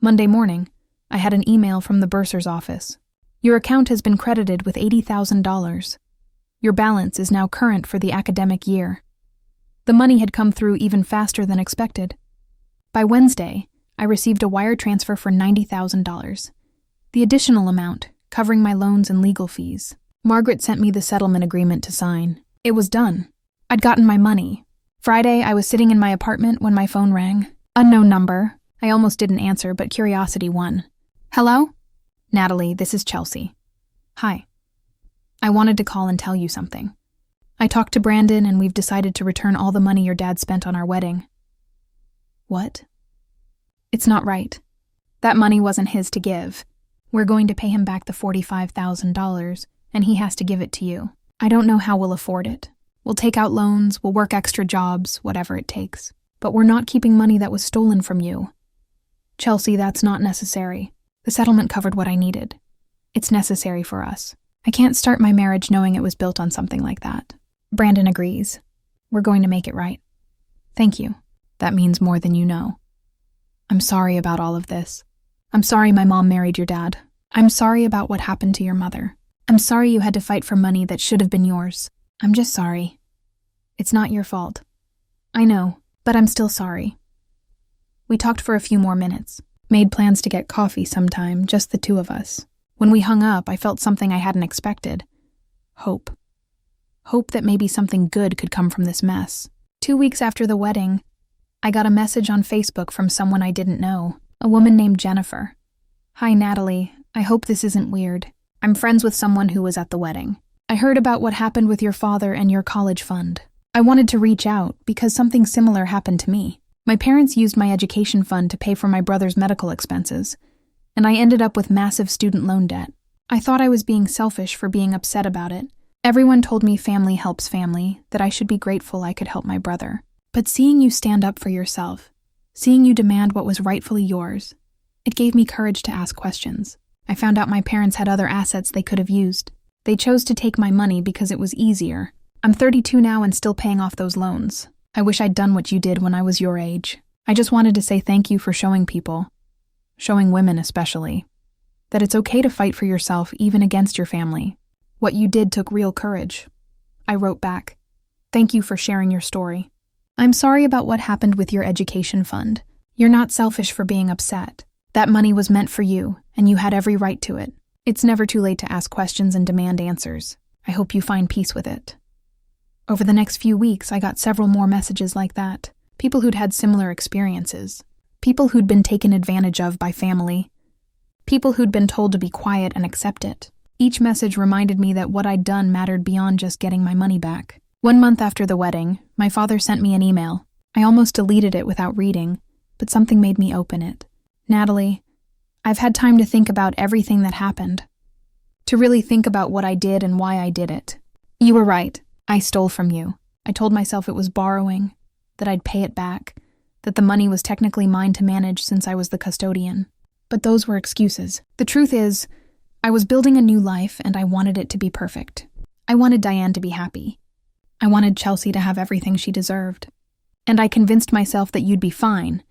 Monday morning, I had an email from the bursar's office. Your account has been credited with $80,000. Your balance is now current for the academic year. The money had come through even faster than expected. By Wednesday, I received a wire transfer for $90,000. The additional amount, covering my loans and legal fees. Margaret sent me the settlement agreement to sign. It was done. I'd gotten my money. Friday, I was sitting in my apartment when my phone rang. Unknown number. I almost didn't answer, but curiosity won. Hello? Natalie, this is Chelsea. Hi. I wanted to call and tell you something. I talked to Brandon and we've decided to return all the money your dad spent on our wedding. What? It's not right. That money wasn't his to give. We're going to pay him back the $45,000, and he has to give it to you. I don't know how we'll afford it. We'll take out loans, we'll work extra jobs, whatever it takes. But we're not keeping money that was stolen from you. Chelsea, that's not necessary. The settlement covered what I needed. It's necessary for us. I can't start my marriage knowing it was built on something like that. Brandon agrees. We're going to make it right. Thank you. That means more than you know. I'm sorry about all of this. I'm sorry my mom married your dad. I'm sorry about what happened to your mother. I'm sorry you had to fight for money that should have been yours. I'm just sorry. It's not your fault. I know, but I'm still sorry. We talked for a few more minutes, made plans to get coffee sometime, just the two of us. When we hung up, I felt something I hadn't expected. Hope. Hope that maybe something good could come from this mess. 2 weeks after the wedding, I got a message on Facebook from someone I didn't know, a woman named Jennifer. Hi, Natalie. I hope this isn't weird. I'm friends with someone who was at the wedding. I heard about what happened with your father and your college fund. I wanted to reach out because something similar happened to me. My parents used my education fund to pay for my brother's medical expenses, and I ended up with massive student loan debt. I thought I was being selfish for being upset about it. Everyone told me family helps family, that I should be grateful I could help my brother. But seeing you stand up for yourself, seeing you demand what was rightfully yours, it gave me courage to ask questions. I found out my parents had other assets they could have used. They chose to take my money because it was easier. I'm 32 now and still paying off those loans. I wish I'd done what you did when I was your age. I just wanted to say thank you for showing people, showing women especially, that it's okay to fight for yourself even against your family. What you did took real courage. I wrote back, thank you for sharing your story. I'm sorry about what happened with your education fund. You're not selfish for being upset. That money was meant for you, and you had every right to it. It's never too late to ask questions and demand answers. I hope you find peace with it. Over the next few weeks, I got several more messages like that. People who'd had similar experiences. People who'd been taken advantage of by family. People who'd been told to be quiet and accept it. Each message reminded me that what I'd done mattered beyond just getting my money back. 1 month after the wedding, my father sent me an email. I almost deleted it without reading, but something made me open it. Natalie, I've had time to think about everything that happened. To really think about what I did and why I did it. You were right. I stole from you. I told myself it was borrowing, that I'd pay it back, that the money was technically mine to manage since I was the custodian. But those were excuses. The truth is, I was building a new life and I wanted it to be perfect. I wanted Diane to be happy. I wanted Chelsea to have everything she deserved. And I convinced myself that you'd be fine,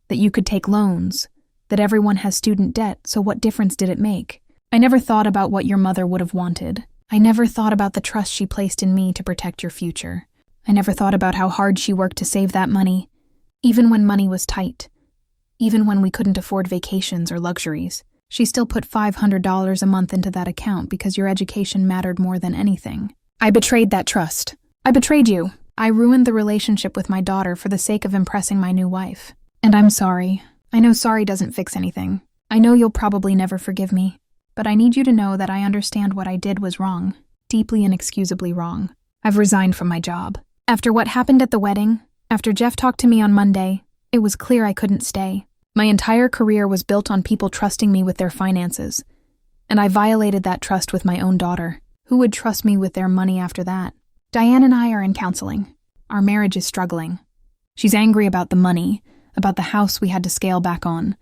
that you could take loans, that everyone has student debt, so what difference did it make? I never thought about what your mother would have wanted. I never thought about the trust she placed in me to protect your future. I never thought about how hard she worked to save that money, even when money was tight, even when we couldn't afford vacations or luxuries. She still put $500 a month into that account because your education mattered more than anything. I betrayed that trust. I betrayed you. I ruined the relationship with my daughter for the sake of impressing my new wife. And I'm sorry. I know sorry doesn't fix anything. I know you'll probably never forgive me. But I need you to know that I understand what I did was wrong. Deeply inexcusably wrong. I've resigned from my job. After what happened at the wedding, after Jeff talked to me on Monday, it was clear I couldn't stay. My entire career was built on people trusting me with their finances. And I violated that trust with my own daughter. Who would trust me with their money after that? Diane and I are in counseling. Our marriage is struggling. She's angry about the money, about the house we had to scale back on,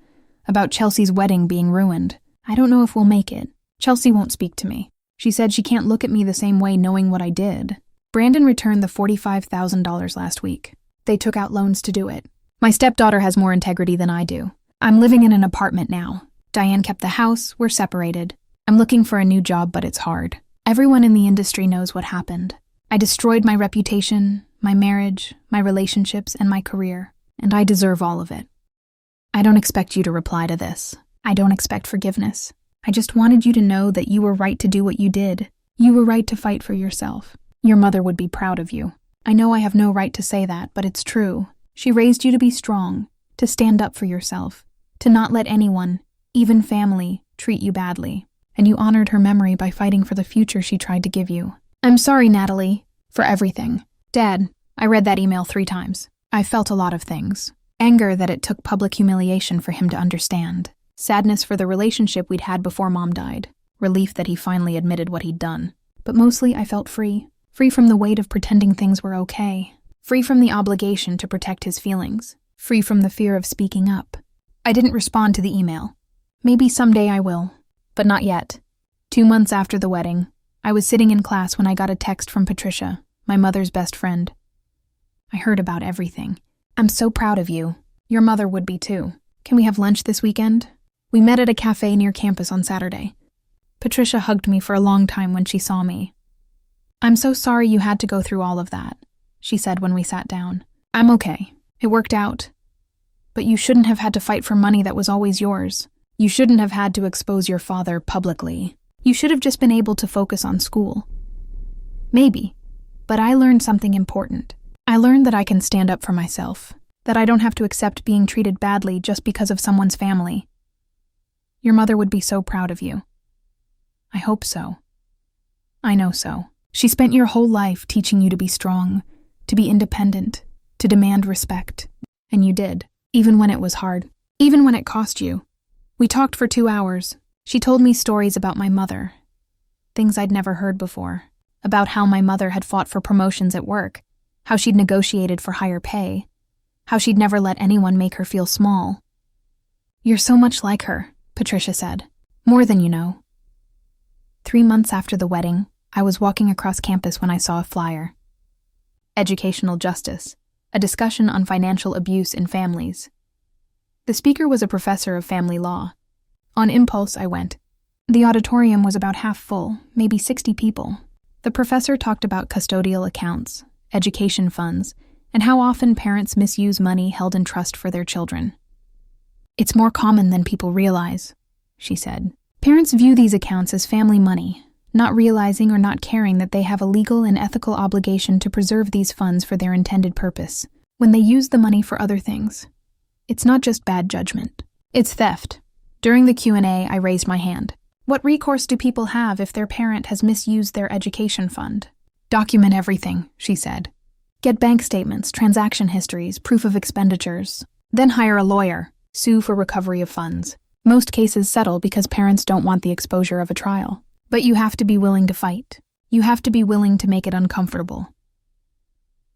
about Chelsea's wedding being ruined. I don't know if we'll make it. Chelsea won't speak to me. She said she can't look at me the same way knowing what I did. Brandon returned the $45,000 last week. They took out loans to do it. My stepdaughter has more integrity than I do. I'm living in an apartment now. Diane kept the house, we're separated. I'm looking for a new job, but it's hard. Everyone in the industry knows what happened. I destroyed my reputation, my marriage, my relationships, and my career, and I deserve all of it. I don't expect you to reply to this. I don't expect forgiveness. I just wanted you to know that you were right to do what you did. You were right to fight for yourself. Your mother would be proud of you. I know I have no right to say that, but it's true. She raised you to be strong, to stand up for yourself, to not let anyone, even family, treat you badly. And you honored her memory by fighting for the future she tried to give you. I'm sorry, Natalie, for everything. Dad, I read that email 3 times. I felt a lot of things. Anger that it took public humiliation for him to understand. Sadness for the relationship we'd had before Mom died. Relief that he finally admitted what he'd done. But mostly I felt free. Free from the weight of pretending things were okay. Free from the obligation to protect his feelings. Free from the fear of speaking up. I didn't respond to the email. Maybe someday I will. But not yet. 2 months after the wedding, I was sitting in class when I got a text from Patricia, my mother's best friend. I heard about everything. I'm so proud of you. Your mother would be too. Can we have lunch this weekend? We met at a cafe near campus on Saturday. Patricia hugged me for a long time when she saw me. I'm so sorry you had to go through all of that, she said when we sat down. I'm okay. It worked out. But you shouldn't have had to fight for money that was always yours. You shouldn't have had to expose your father publicly. You should have just been able to focus on school. Maybe. But I learned something important. I learned that I can stand up for myself, that I don't have to accept being treated badly just because of someone's family. Your mother would be so proud of you. I hope so. I know so. She spent your whole life teaching you to be strong, to be independent, to demand respect. And you did, even when it was hard, even when it cost you. We talked for 2 hours. She told me stories about my mother, things I'd never heard before, about how my mother had fought for promotions at work, how she'd negotiated for higher pay, how she'd never let anyone make her feel small. You're so much like her, Patricia said. More than you know. 3 months after the wedding, I was walking across campus when I saw a flyer. Educational Justice, a discussion on financial abuse in families. The speaker was a professor of family law. On impulse, I went. The auditorium was about half full, maybe 60 people. The professor talked about custodial accounts, education funds, and how often parents misuse money held in trust for their children. It's more common than people realize, she said. Parents view these accounts as family money, not realizing or not caring that they have a legal and ethical obligation to preserve these funds for their intended purpose. When they use the money for other things, it's not just bad judgment. It's theft. During the Q&A, I raised my hand. What recourse do people have if their parent has misused their education fund? Document everything, she said. Get bank statements, transaction histories, proof of expenditures. Then hire a lawyer. Sue for recovery of funds. Most cases settle because parents don't want the exposure of a trial. But you have to be willing to fight. You have to be willing to make it uncomfortable.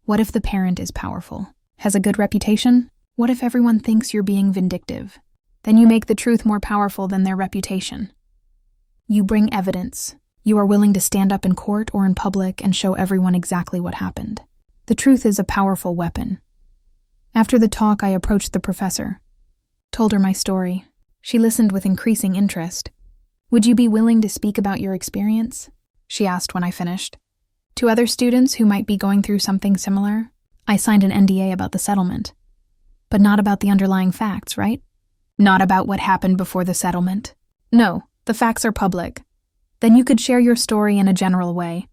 What if the parent is powerful? Has a good reputation? What if everyone thinks you're being vindictive? Then you make the truth more powerful than their reputation. You bring evidence. You are willing to stand up in court or in public and show everyone exactly what happened. The truth is a powerful weapon. After the talk, I approached the professor, told her my story. She listened with increasing interest. "Would you be willing to speak about your experience?" she asked when I finished. "To other students who might be going through something similar?" I signed an NDA about the settlement. But not about the underlying facts, right? Not about what happened before the settlement. No, the facts are public. Then you could share your story in a general way.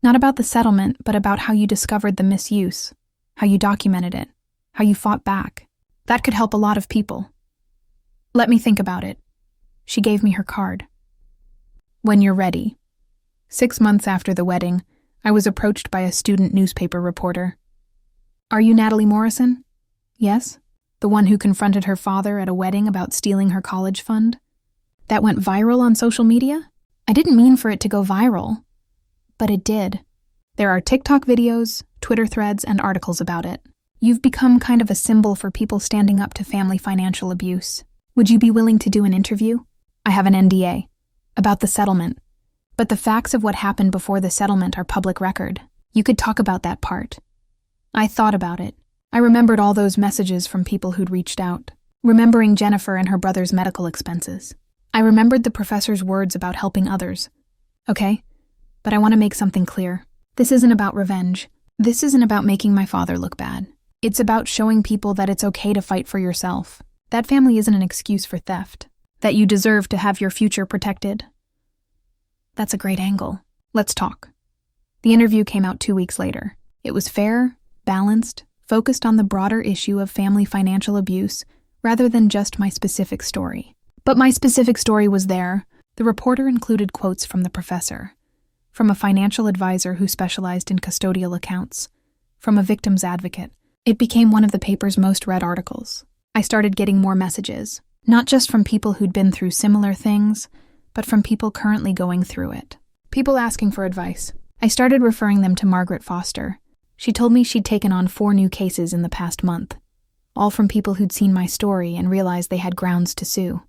Not about the settlement, but about how you discovered the misuse, how you documented it, how you fought back. That could help a lot of people. Let me think about it. She gave me her card. "When you're ready." 6 months after the wedding, I was approached by a student newspaper reporter. "Are you Natalie Morrison?" "Yes." "The one who confronted her father at a wedding about stealing her college fund? That went viral on social media?" I didn't mean for it to go viral, but it did. There are TikTok videos, Twitter threads, and articles about it. You've become kind of a symbol for people standing up to family financial abuse. Would you be willing to do an interview? I have an NDA about the settlement, but the facts of what happened before the settlement are public record. You could talk about that part. I thought about it. I remembered all those messages from people who'd reached out, remembering Jennifer and her brother's medical expenses. I remembered the professor's words about helping others. Okay, but I want to make something clear. This isn't about revenge. This isn't about making my father look bad. It's about showing people that it's okay to fight for yourself. That family isn't an excuse for theft. That you deserve to have your future protected. That's a great angle. Let's talk. The interview came out 2 weeks later. It was fair, balanced, focused on the broader issue of family financial abuse rather than just my specific story. But my specific story was there. The reporter included quotes from the professor, from a financial advisor who specialized in custodial accounts, from a victim's advocate. It became one of the paper's most read articles. I started getting more messages, not just from people who'd been through similar things, but from people currently going through it. People asking for advice. I started referring them to Margaret Foster. She told me she'd taken on 4 new cases in the past month, all from people who'd seen my story and realized they had grounds to sue.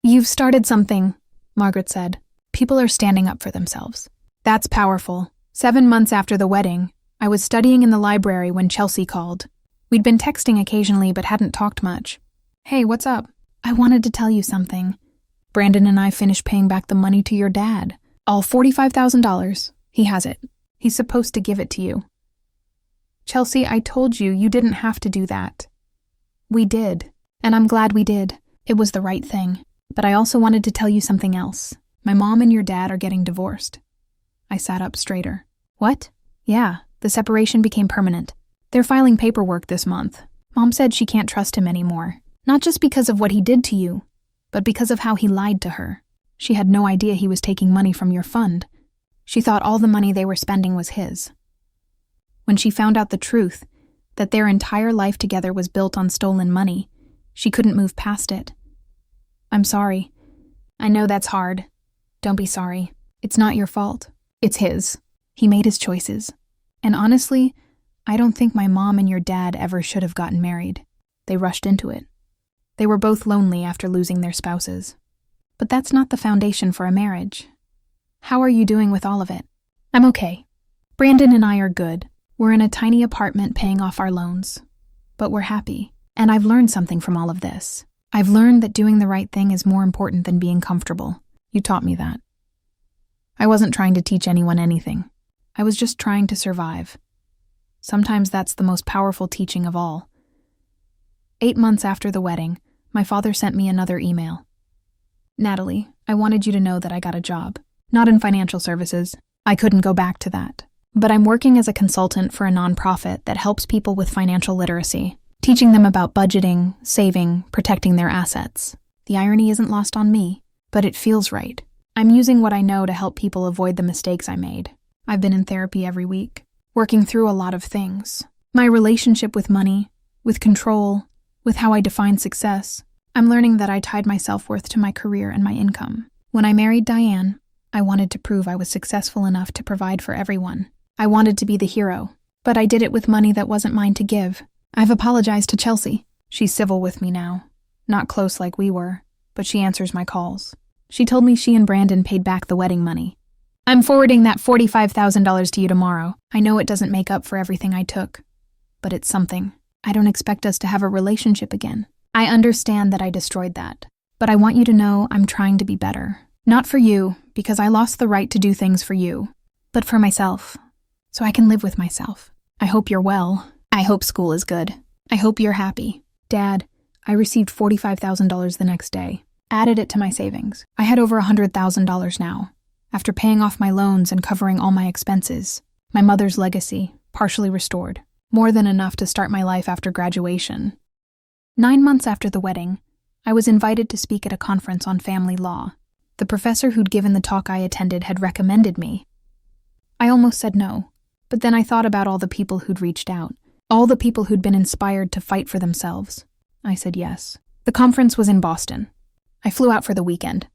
"You've started something," Margaret said. "People are standing up for themselves. That's powerful." 7 months after the wedding, I was studying in the library when Chelsea called. We'd been texting occasionally but hadn't talked much. "Hey, what's up?" "I wanted to tell you something. Brandon and I finished paying back the money to your dad. All $45,000. He has it. He's supposed to give it to you." "Chelsea, I told you you didn't have to do that." "We did, and I'm glad we did. It was the right thing. But I also wanted to tell you something else. My mom and your dad are getting divorced." I sat up straighter. "What?" "Yeah, the separation became permanent. They're filing paperwork this month. Mom said she can't trust him anymore. Not just because of what he did to you, but because of how he lied to her. She had no idea he was taking money from your fund. She thought all the money they were spending was his. When she found out the truth, that their entire life together was built on stolen money, she couldn't move past it. I'm sorry. I know that's hard. Don't be sorry. It's not your fault. It's his. He made his choices. And honestly, I don't think my mom and your dad ever should have gotten married. They rushed into it. They were both lonely after losing their spouses. But that's not the foundation for a marriage. How are you doing with all of it?" "I'm okay. Brandon and I are good. We're in a tiny apartment paying off our loans. But we're happy. And I've learned something from all of this. I've learned that doing the right thing is more important than being comfortable. You taught me that." I wasn't trying to teach anyone anything. I was just trying to survive. Sometimes that's the most powerful teaching of all. 8 months after the wedding, my father sent me another email. "Natalie, I wanted you to know that I got a job. Not in financial services. I couldn't go back to that. But I'm working as a consultant for a nonprofit that helps people with financial literacy, teaching them about budgeting, saving, protecting their assets. The irony isn't lost on me, but it feels right. I'm using what I know to help people avoid the mistakes I made. I've been in therapy every week, working through a lot of things. My relationship with money, with control, with how I define success. I'm learning that I tied my self-worth to my career and my income. When I married Diane, I wanted to prove I was successful enough to provide for everyone. I wanted to be the hero, but I did it with money that wasn't mine to give. I've apologized to Chelsea. She's civil with me now. Not close like we were, but she answers my calls. She told me she and Brandon paid back the wedding money. I'm forwarding that $45,000 to you tomorrow. I know it doesn't make up for everything I took, but it's something. I don't expect us to have a relationship again. I understand that I destroyed that. But I want you to know I'm trying to be better. Not for you, because I lost the right to do things for you, but for myself, so I can live with myself. I hope you're well. I hope school is good. I hope you're happy. Dad, I received $45,000 the next day. Added it to my savings. I had over $100,000 now. After paying off my loans and covering all my expenses, my mother's legacy, partially restored. More than enough to start my life after graduation. 9 months after the wedding, I was invited to speak at a conference on family law. The professor who'd given the talk I attended had recommended me. I almost said no, but then I thought about all the people who'd reached out, all the people who'd been inspired to fight for themselves. I said yes. The conference was in Boston. I flew out for the weekend.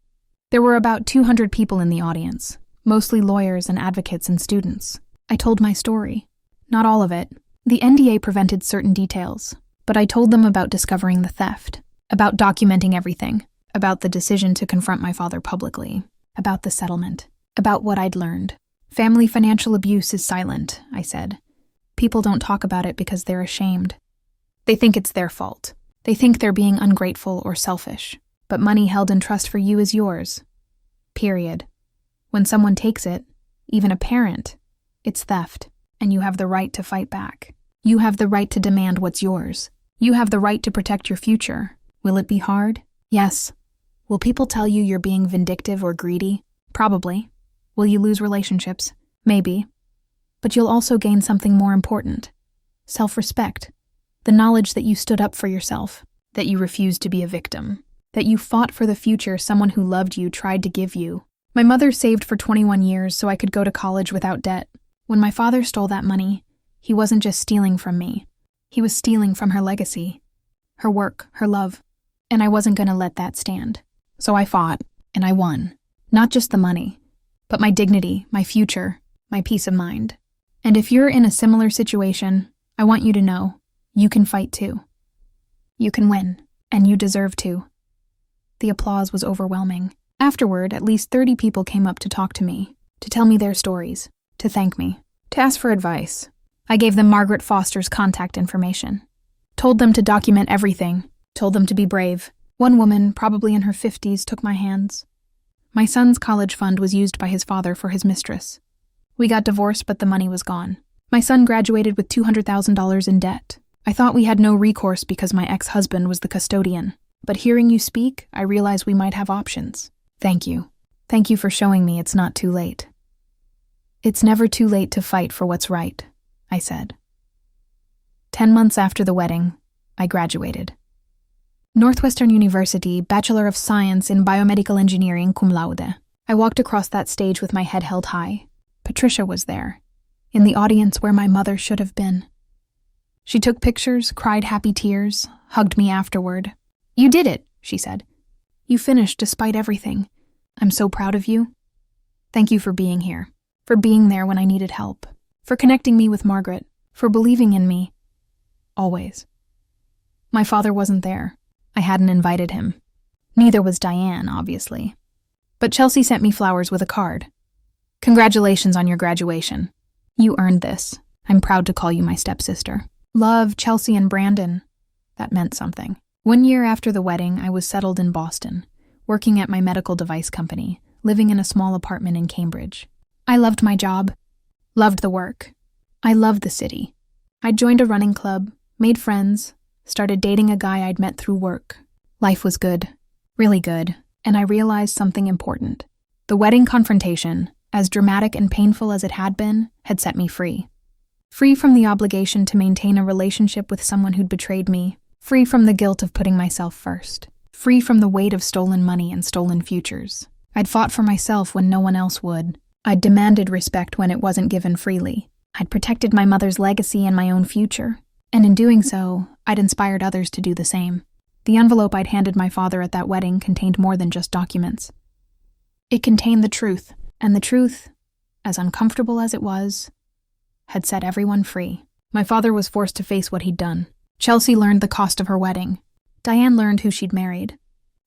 There were about 200 people in the audience, mostly lawyers and advocates and students. I told my story. Not all of it. The NDA prevented certain details, but I told them about discovering the theft, about documenting everything, about the decision to confront my father publicly, about the settlement, about what I'd learned. Family financial abuse is silent, I said. People don't talk about it because they're ashamed. They think it's their fault. They think they're being ungrateful or selfish. But money held in trust for you is yours. Period. When someone takes it, even a parent, it's theft, and you have the right to fight back. You have the right to demand what's yours. You have the right to protect your future. Will it be hard? Yes. Will people tell you you're being vindictive or greedy? Probably. Will you lose relationships? Maybe. But you'll also gain something more important. Self-respect. The knowledge that you stood up for yourself, that you refused to be a victim, that you fought for the future someone who loved you tried to give you. My mother saved for 21 years so I could go to college without debt. When my father stole that money, he wasn't just stealing from me. He was stealing from her legacy, her work, her love. And I wasn't going to let that stand. So I fought, and I won. Not just the money, but my dignity, my future, my peace of mind. And if you're in a similar situation, I want you to know, you can fight too. You can win, and you deserve to. The applause was overwhelming. Afterward, at least 30 people came up to talk to me, to tell me their stories, to thank me, to ask for advice. I gave them Margaret Foster's contact information. Told them to document everything. Told them to be brave. One woman, probably in her 50s, took my hands. My son's college fund was used by his father for his mistress. We got divorced, but the money was gone. My son graduated with $200,000 in debt. I thought we had no recourse because my ex-husband was the custodian. But hearing you speak, I realized we might have options. Thank you. Thank you for showing me it's not too late. It's never too late to fight for what's right, I said. 10 months after the wedding, I graduated. Northwestern University, Bachelor of Science in Biomedical Engineering cum laude. I walked across that stage with my head held high. Patricia was there, in the audience where my mother should have been. She took pictures, cried happy tears, hugged me afterward. You did it, she said. You finished despite everything. I'm so proud of you. Thank you for being here, for being there when I needed help, for connecting me with Margaret, for believing in me. Always. My father wasn't there. I hadn't invited him. Neither was Diane, obviously. But Chelsea sent me flowers with a card. Congratulations on your graduation. You earned this. I'm proud to call you my stepsister. Love, Chelsea and Brandon. That meant something. 1 year after the wedding, I was settled in Boston, working at my medical device company, living in a small apartment in Cambridge. I loved my job, loved the work. I loved the city. I joined a running club, made friends, started dating a guy I'd met through work. Life was good, really good, and I realized something important. The wedding confrontation, as dramatic and painful as it had been, had set me free. Free from the obligation to maintain a relationship with someone who'd betrayed me, free from the guilt of putting myself first, free from the weight of stolen money and stolen futures. I'd fought for myself when no one else would. I'd demanded respect when it wasn't given freely. I'd protected my mother's legacy and my own future. And in doing so, I'd inspired others to do the same. The envelope I'd handed my father at that wedding contained more than just documents. It contained the truth, and the truth, as uncomfortable as it was, had set everyone free. My father was forced to face what he'd done. Chelsea learned the cost of her wedding. Diane learned who she'd married.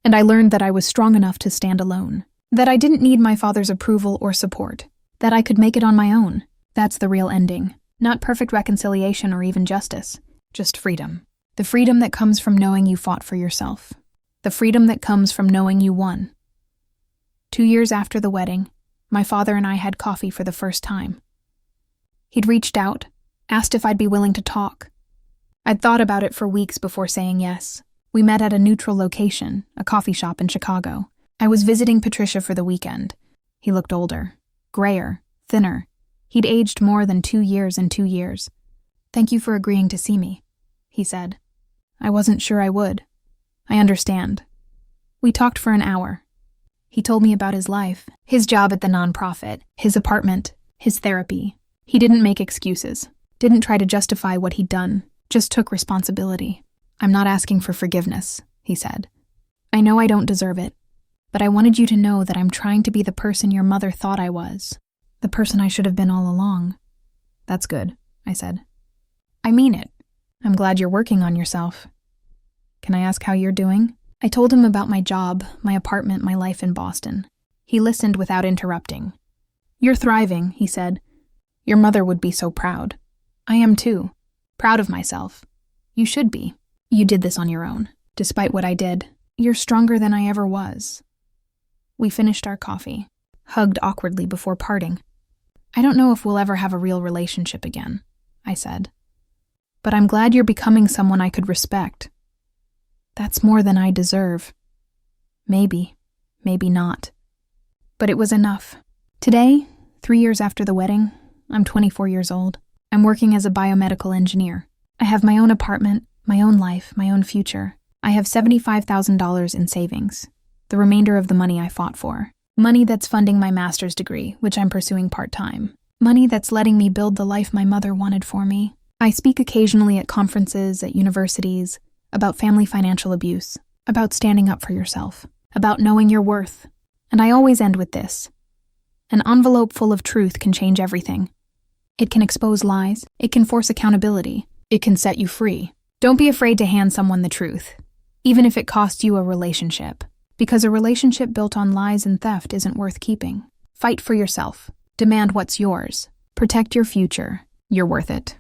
And I learned that I was strong enough to stand alone. That I didn't need my father's approval or support. That I could make it on my own. That's the real ending. Not perfect reconciliation or even justice. Just freedom. The freedom that comes from knowing you fought for yourself. The freedom that comes from knowing you won. 2 years after the wedding, my father and I had coffee for the first time. He'd reached out, asked if I'd be willing to talk. I'd thought about it for weeks before saying yes. We met at a neutral location, a coffee shop in Chicago. I was visiting Patricia for the weekend. He looked older, grayer, thinner. He'd aged more than 2 years in 2 years. "Thank you for agreeing to see me," he said. "I wasn't sure I would. I understand." We talked for an hour. He told me about his life, his job at the nonprofit, his apartment, his therapy. He didn't make excuses, didn't try to justify what he'd done, just took responsibility. "I'm not asking for forgiveness," he said. "I know I don't deserve it, but I wanted you to know that I'm trying to be the person your mother thought I was, the person I should have been all along." "That's good," I said. "I mean it. I'm glad you're working on yourself. Can I ask how you're doing?" I told him about my job, my apartment, my life in Boston. He listened without interrupting. "You're thriving," he said. "Your mother would be so proud. I am too. Proud of myself. You should be. You did this on your own. Despite what I did, you're stronger than I ever was." We finished our coffee, hugged awkwardly before parting. "I don't know if we'll ever have a real relationship again," I said. "But I'm glad you're becoming someone I could respect. That's more than I deserve. Maybe, maybe not." But it was enough. Today, 3 years after the wedding, I'm 24 years old. I'm working as a biomedical engineer. I have my own apartment, my own life, my own future. I have $75,000 in savings, the remainder of the money I fought for. Money that's funding my master's degree, which I'm pursuing part-time. Money that's letting me build the life my mother wanted for me. I speak occasionally at conferences, at universities, about family financial abuse, about standing up for yourself, about knowing your worth. And I always end with this. An envelope full of truth can change everything. It can expose lies, it can force accountability, it can set you free. Don't be afraid to hand someone the truth, even if it costs you a relationship, because a relationship built on lies and theft isn't worth keeping. Fight for yourself. Demand what's yours. Protect your future. You're worth it.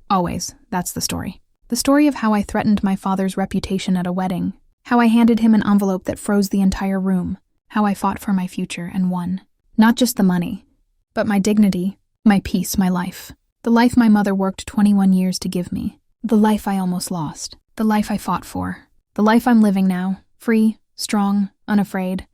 Always. That's the story. The story of how I threatened my father's reputation at a wedding, how I handed him an envelope that froze the entire room, how I fought for my future and won. Not just the money, but my dignity, my peace, my life. The life my mother worked 21 years to give me. The life I almost lost. The life I fought for. The life I'm living now, free, strong, unafraid.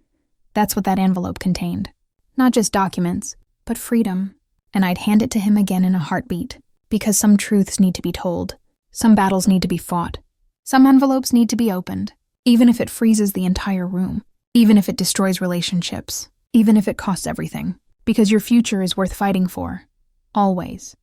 That's what that envelope contained. Not just documents, but freedom. And I'd hand it to him again in a heartbeat, because some truths need to be told. Some battles need to be fought. Some envelopes need to be opened, even if it freezes the entire room, even if it destroys relationships, even if it costs everything, because your future is worth fighting for. Always.